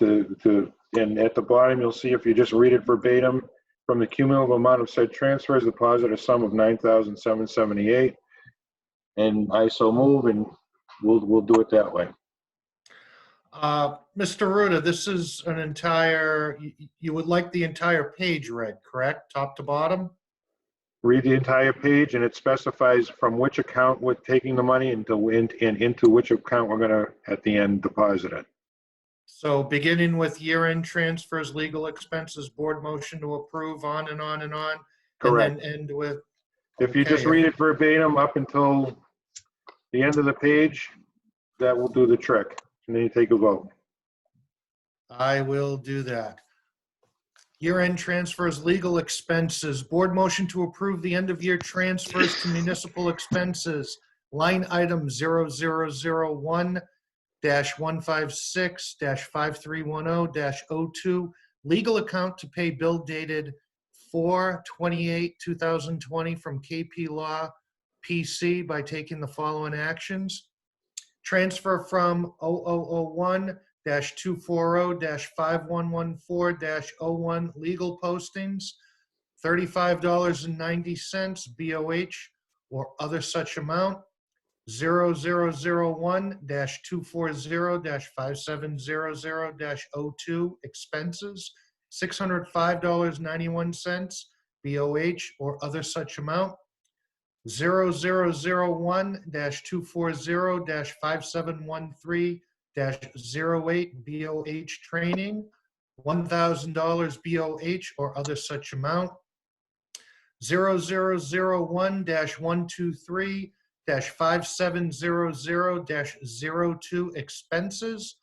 and at the bottom, you'll see if you just read it verbatim, from the cumulative amount of said transfers, deposit a sum of $9,778. And I so move, and we'll do it that way. Mr. Ruda, this is an entire, you would like the entire page read, correct? Top to bottom? Read the entire page, and it specifies from which account we're taking the money and into which account we're gonna, at the end, deposit it. So beginning with year-end transfers, legal expenses, board motion to approve, on and on and on. Correct. And then end with. If you just okay, read it verbatim up until the end of the page, that will do the trick. And then you take a vote. I will do that. Year-end transfers, legal expenses, board motion to approve the end-of-year transfers to municipal expenses. Line item 0001-156-5310-02, legal account to pay bill dated 4/28/2020 from KP Law PC by taking the following actions. Transfer from 0001-240-5114-01 legal postings, $35.90 BOH or other such amount. 0001-240-5700-02 expenses, $605.91 BOH or other such amount. 0001-240-5713-08 BOH training, $1,000 BOH or other such amount. 0001-123-5700-02 expenses,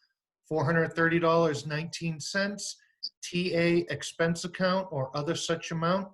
$430.19. TA expense account or other such amount.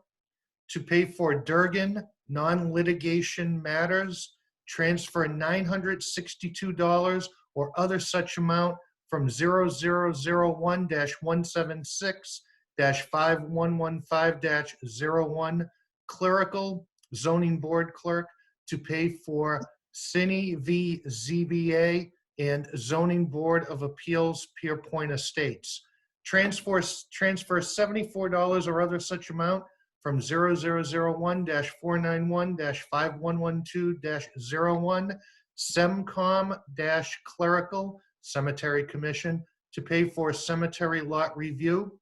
To pay for Durgan non-litigation matters, transfer $962 or other such amount from 0001-176 2115-01 clerical zoning board clerk to pay for Cine v. ZBA and zoning board of appeals Pierpoint Estates. Transfer $74 or other such amount from 0001-491-5112-01 SEMCOM-clerical cemetery commission to pay for cemetery lot review.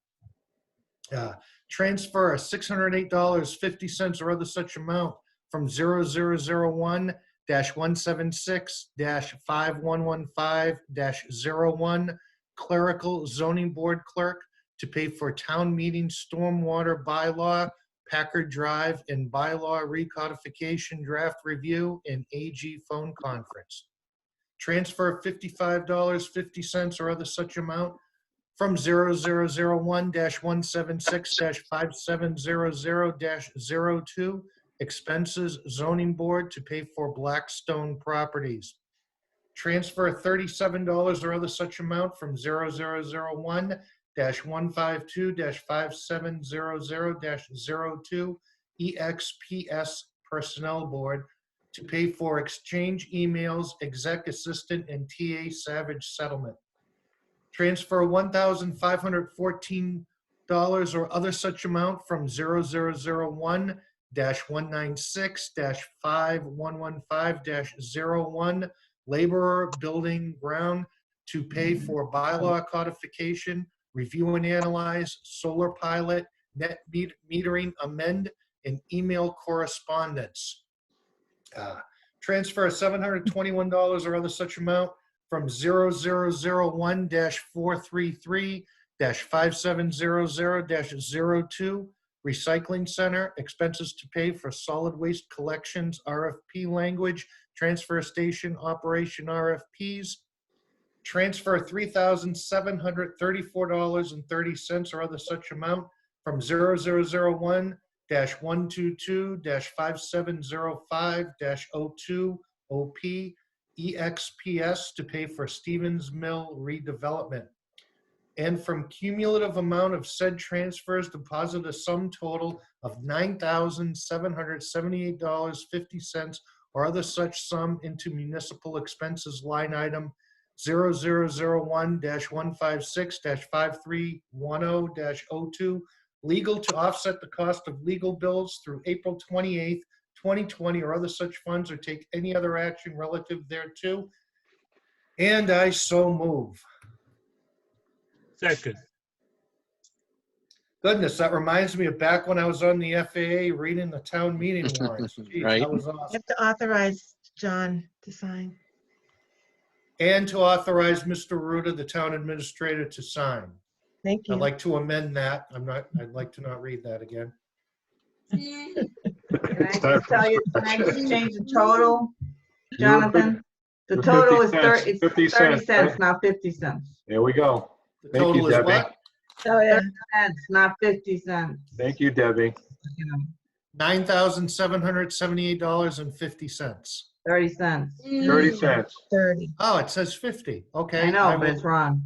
Transfer $608.50 or other such amount from 0001-176-5115-01 clerical zoning board clerk to pay for town meeting stormwater bylaw, Packard Drive, and bylaw recodification draft review and AG phone conference. Transfer $55.50 or other such amount from 0001-176-5700-02 expenses zoning board to pay for Blackstone Properties. Transfer $37 or other such amount from 0001-152-5700-02 EXPS Personnel Board to pay for exchange emails, exec assistant, and TA Savage settlement. Transfer $1,514 or other such amount from 0001-196-5115-01 laborer building ground to pay for bylaw codification, review and analyze, solar pilot, net metering amend, and email correspondence. Transfer $721 or other such amount from 0001-433-5700-02 Recycling Center, expenses to pay for solid waste collections, RFP language, transfer station operation RFPs. Transfer $3,734.30 or other such amount from 0001-122-5705-02 OP EXPS to pay for Stevens Mill redevelopment. And from cumulative amount of said transfers, deposit a sum total of $9,778.50 or other such sum into municipal expenses line item 0001-156-5310-02, legal to offset the cost of legal bills through April 28th, 2020, or other such funds, or take any other action relative thereto. And I so move. Second. Goodness, that reminds me of back when I was on the FAA reading the town meeting warrants. Geez, Right. that was You awesome. have to authorize John to sign. And to authorize Mr. Ruda, the town administrator, to sign. Thank you. I'd like to amend that. I'd like to not read that again. Can I just tell you, can I just change the total, You were good. Jonathan? The The total is 50 cents, 30 cents, cents, right? not 50 cents. There we go. The Thank you, total is Debbie. what? Oh, yeah. 30 cents, not 50 cents. Thank you, Debbie. You know, $9,778.50. 30 cents. 30 cents. 30. Oh, it says 50. Okay. I know, will- but it's wrong.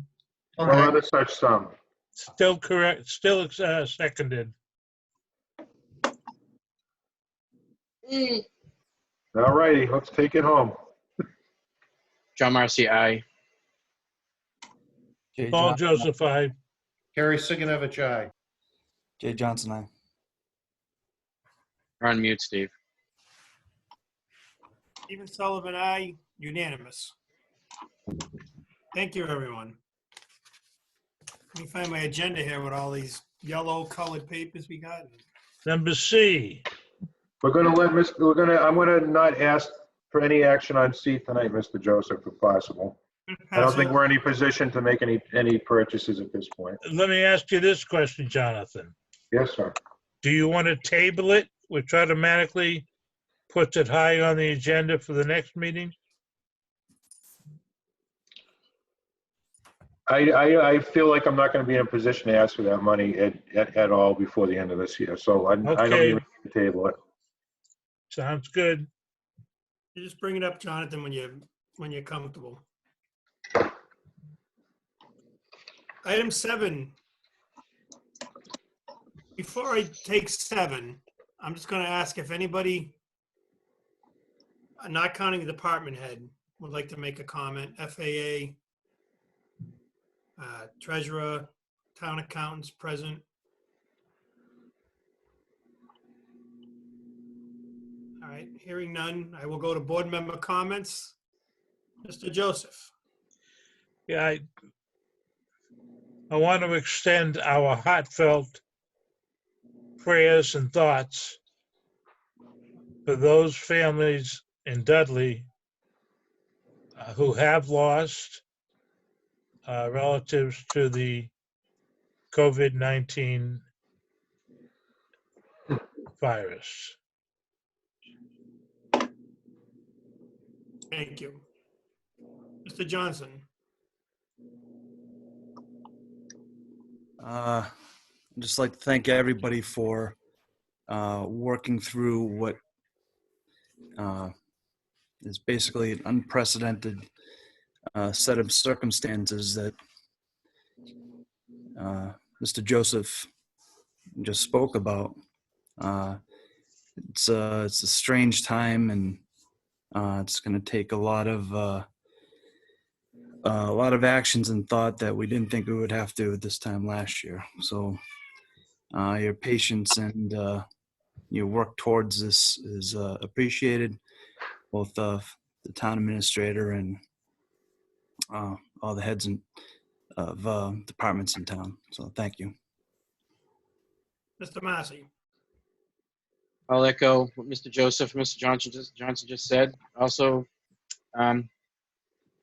Or Okay. other such sum. Still correct, still seconded. All righty, let's take it home. John Marcy, aye. Jay Paul Johnson, Joseph, aye. Gary Siganovich, aye. Jay Johnson, aye. You're on mute, Steve. Stephen Sullivan, aye, unanimous. Thank you, everyone. Let me find my agenda here with all these yellow colored papers we got. Number C, I'm gonna not ask for any action on C tonight, Mr. Joseph, if possible. I don't think we're in any position to make any purchases at this point. let me ask you this question, Jonathan. Yes, sir. Do you want to table it, which automatically puts it high on the agenda for the next meeting? I feel like I'm not gonna be in a position to ask for that money at all before the end of this year, so I don't Okay. even need to table it. Sounds good. You just bring it up, Jonathan, when you're comfortable. Item 7, Before I take 7, I'm just going to ask if anybody, not counting the department head, would like to make a comment. FAA, treasurer, town accountants present. All right, hearing none, I will go to board member comments. Mr. Joseph. Yeah, I want to extend our heartfelt prayers and thoughts for those families in Dudley who have lost relatives to the COVID-19 virus. Thank you. Mr. Johnson. I'd just like to thank everybody for working through what is basically an unprecedented set of circumstances that Mr. Joseph just spoke about. It's a strange time, and it's going to take a lot of actions and thought that we didn't think we would have to at this time last year. So your patience and your work towards this is appreciated, both the town administrator and all the heads of departments in town. So thank you. Mr. Massey. I'll echo what Mr. Joseph, Mr. Johnson just said. Also,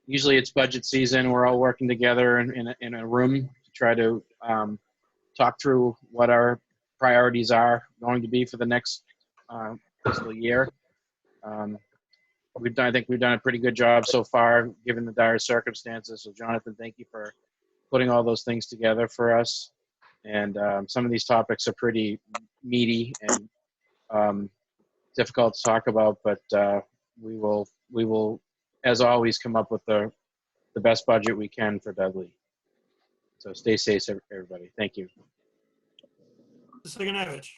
usually it's budget season. We're all working together in a room to try to talk through what our priorities are going to be for the next fiscal year. I think we've done a pretty good job so far, given the dire circumstances. So, Jonathan, thank you for putting all those things together for us. And some of these topics are pretty meaty and difficult to talk about, but we will, as always, come up with the best budget we can for Dudley. So stay safe, everybody. Thank you. Mr. Siganovich.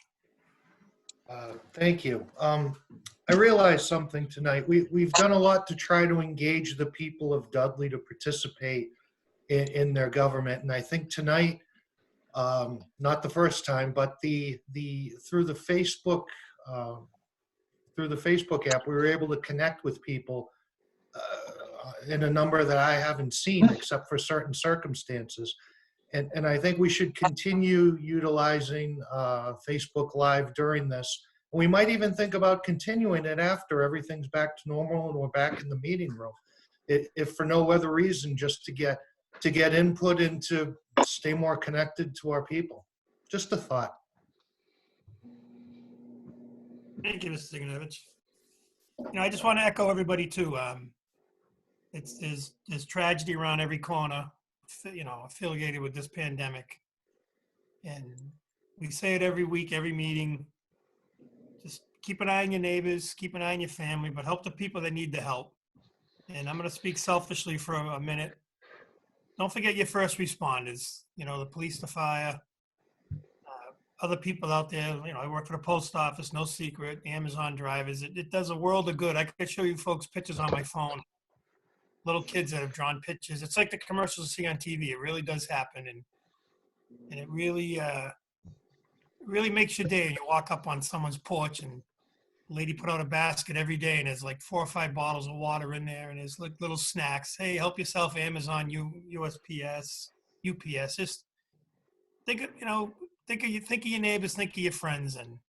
Thank you. I realized something tonight. We've done a lot to try to engage the people of Dudley to participate in their government, and I think tonight, not the first time, but through the Facebook app, we were able to connect with people in a number that I haven't seen, except for certain circumstances. And I think we should continue utilizing Facebook Live during this. We might even think about continuing it after everything's back to normal and we're back in the meeting room. If for no other reason, just to get input and to stay more connected to our people. Just a thought. Thank you, Mr. Siganovich. I just want to echo everybody too. There's tragedy around every corner, affiliated with this pandemic. And we say it every week, every meeting. Just keep an eye on your neighbors, keep an eye on your family, but help the people that need the help. And I'm going to speak selfishly for a minute. Don't forget your first responders, the police, the fire, other people out there. I work for the post office, no secret, Amazon drivers. It does a world of good. I could show you folks pictures on my phone, little kids that have drawn pictures. It's like the commercials you see on TV. It really does happen. And it really makes your day. You walk up on someone's porch and lady put out a basket every day and there's like 4 or 5 bottles of water in there and there's like little snacks. Hey, help yourself, Amazon, USPS, UPS. Just think of your neighbors, think of your friends, and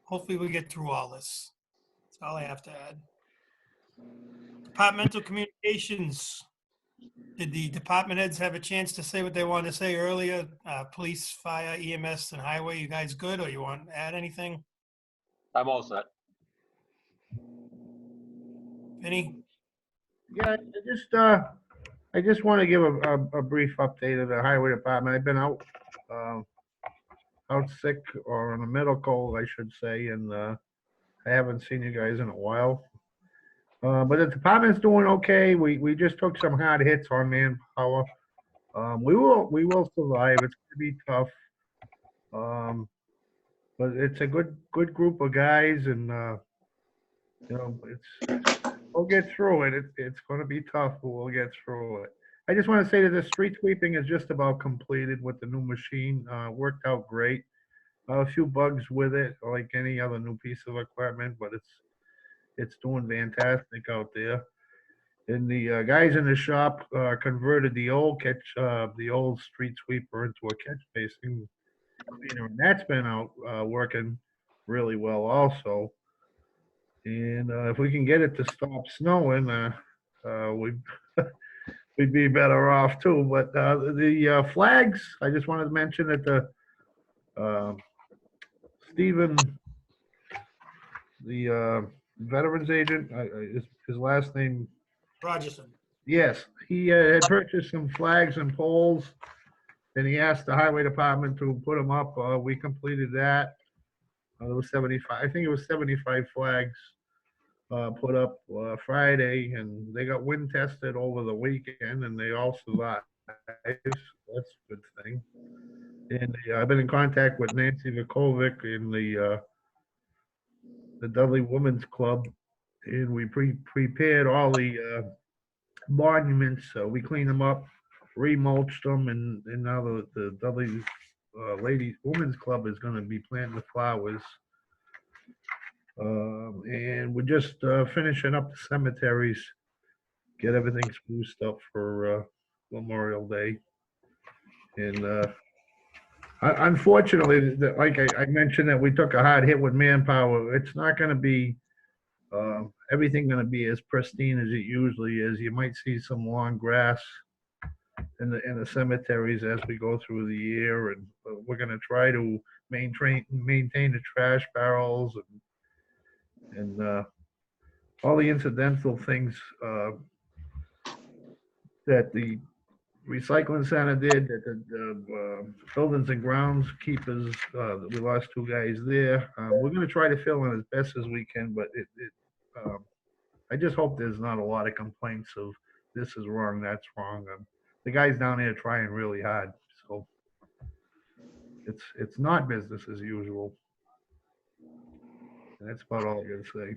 hopefully we'll get through all this. That's all I have to add. Departmental communications. Did the department heads have a chance to say what they wanted to say earlier? Police, fire, EMS, and highway, you guys good, or you want to add anything? I'm all set. Vinny? Yeah, I just want to give a brief update of the highway department. I've been out sick or on a medical, I should say, and I haven't seen you guys in a while. But the department's doing okay. We just took some hard hits on manpower. We will survive. It's going to be tough. But it's a good group of guys and, we'll get through it. It's gonna be tough, but we'll get through it. I just want to say that the street sweeping is just about completed with the new machine. Worked out great. A few bugs with it, like any other new piece of equipment, but it's doing fantastic out there. And the guys in the shop converted the old street sweeper into a catch basin cleaner, and that's been out working really well also. And if we can get it to stop snowing, we we'd be better off too. But the flags, I just wanted to mention that the Stephen, the veterans agent, his last name, Rogerson. yes, he had purchased some flags and poles, and he asked the highway department to put them up. We completed that. There was 75, I think it was 75 flags put up Friday, and they got wind tested over the weekend, and they all survived. That's a good thing. And I've been in contact with Nancy Vukovic in the Dudley Women's Club, and we prepared all the monuments. We cleaned them up, remulched them, and now the Dudley Women's Club is going to be planting the flowers. And we're just finishing up the cemeteries, get everything spruced up for Memorial Day. And unfortunately, like I mentioned, that we took a hard hit with manpower. It's not going to be everything going to be as pristine as it usually is. You might see some long grass in the cemeteries as we go through the year, and we're going to try to maintain the trash barrels and all the incidental things that the recycling center did, that the buildings and grounds keepers, we lost 2 guys there. We're going to try to fill in as best as we can, but I just hope there's not a lot of complaints of this is wrong, that's wrong. The guys down there are trying really hard, so it's not business as usual. And that's about all I got to say.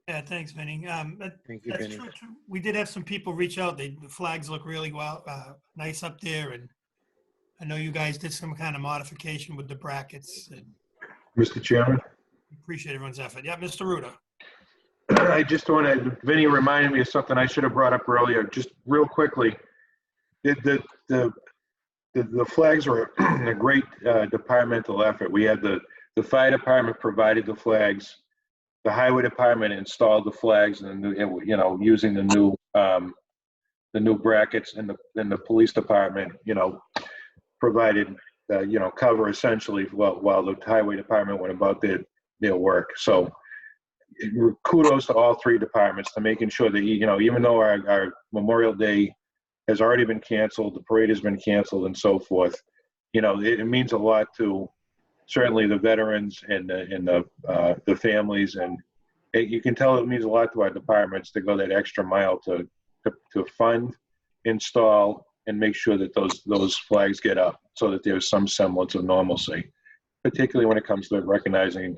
Yeah, thanks, Vinny. Thank you, That's Vinny. true. We did have some people reach out. The flags look really well, nice up there, and I know you guys did some kind of modification with the brackets. And Mr. Chairman, appreciate everyone's effort. Yeah, Mr. Ruda. I just wanted, Vinny reminded me of something I should have brought up earlier, just real quickly. The flags were a great departmental effort. We had the fire department provided the flags. The highway department installed the flags and using the new brackets, and the police department, provided, cover essentially while the highway department went about their work. So kudos to all 3 departments to making sure that, even though our Memorial Day has already been canceled, the parade has been canceled and so forth, it means a lot to certainly the veterans and the families, and you can tell it means a lot to our departments to go that extra mile to fund, install, and make sure that those flags get up so that there's some semblance of normalcy, particularly when it comes to recognizing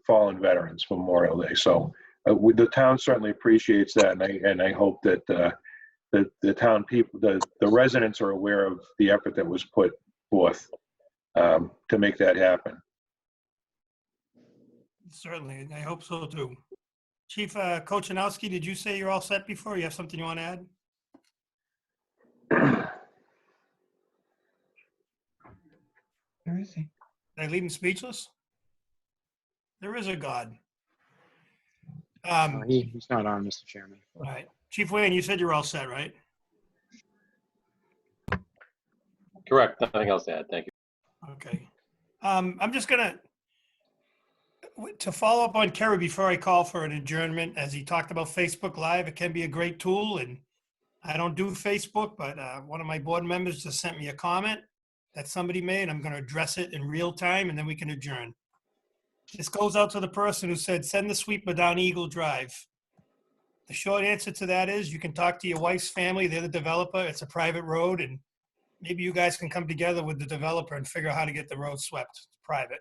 fallen veterans for Memorial Day. So the town certainly appreciates that, and I hope that the town people, the residents, are aware of the effort that was put forth to make that happen. Certainly, I hope so too. Chief Kochanowski, did you say you're all set before? You have something you want to add? Where is he? Did I leave him speechless? There is a God. He's not on, Mr. Chairman. All right. Chief Wayne, you said you're all set, right? Correct. Nothing else to add. Thank you. Okay. I'm just gonna, to follow up on Kerry before I call for an adjournment, as he talked about Facebook Live, it can be a great tool, and I don't do Facebook, but one of my board members just sent me a comment that somebody made. I'm gonna address it in real time, and then we can adjourn. This goes out to the person who said, send the sweeper down Eagle Drive. The short answer to that is you can talk to your wife's family. They're the developer. It's a private road, and maybe you guys can come together with the developer and figure out how to get the road swept private.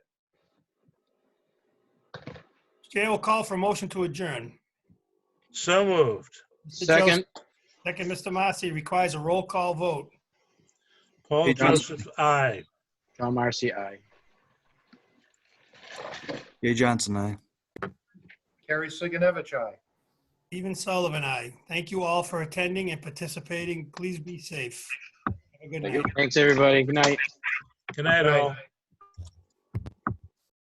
Chair will call for a motion to adjourn. So moved. Second, Second, Mr. Marcy, requires a roll call vote. Paul Hey, Johnson. Joseph, aye. John Marcy, aye. Jay Johnson, aye. Gary Siganovich, aye. Stephen Sullivan, aye. Thank you all for attending and participating. Please be safe. Have a good Thank night. you. Thanks, everybody. Good night. Good night, Good night. all.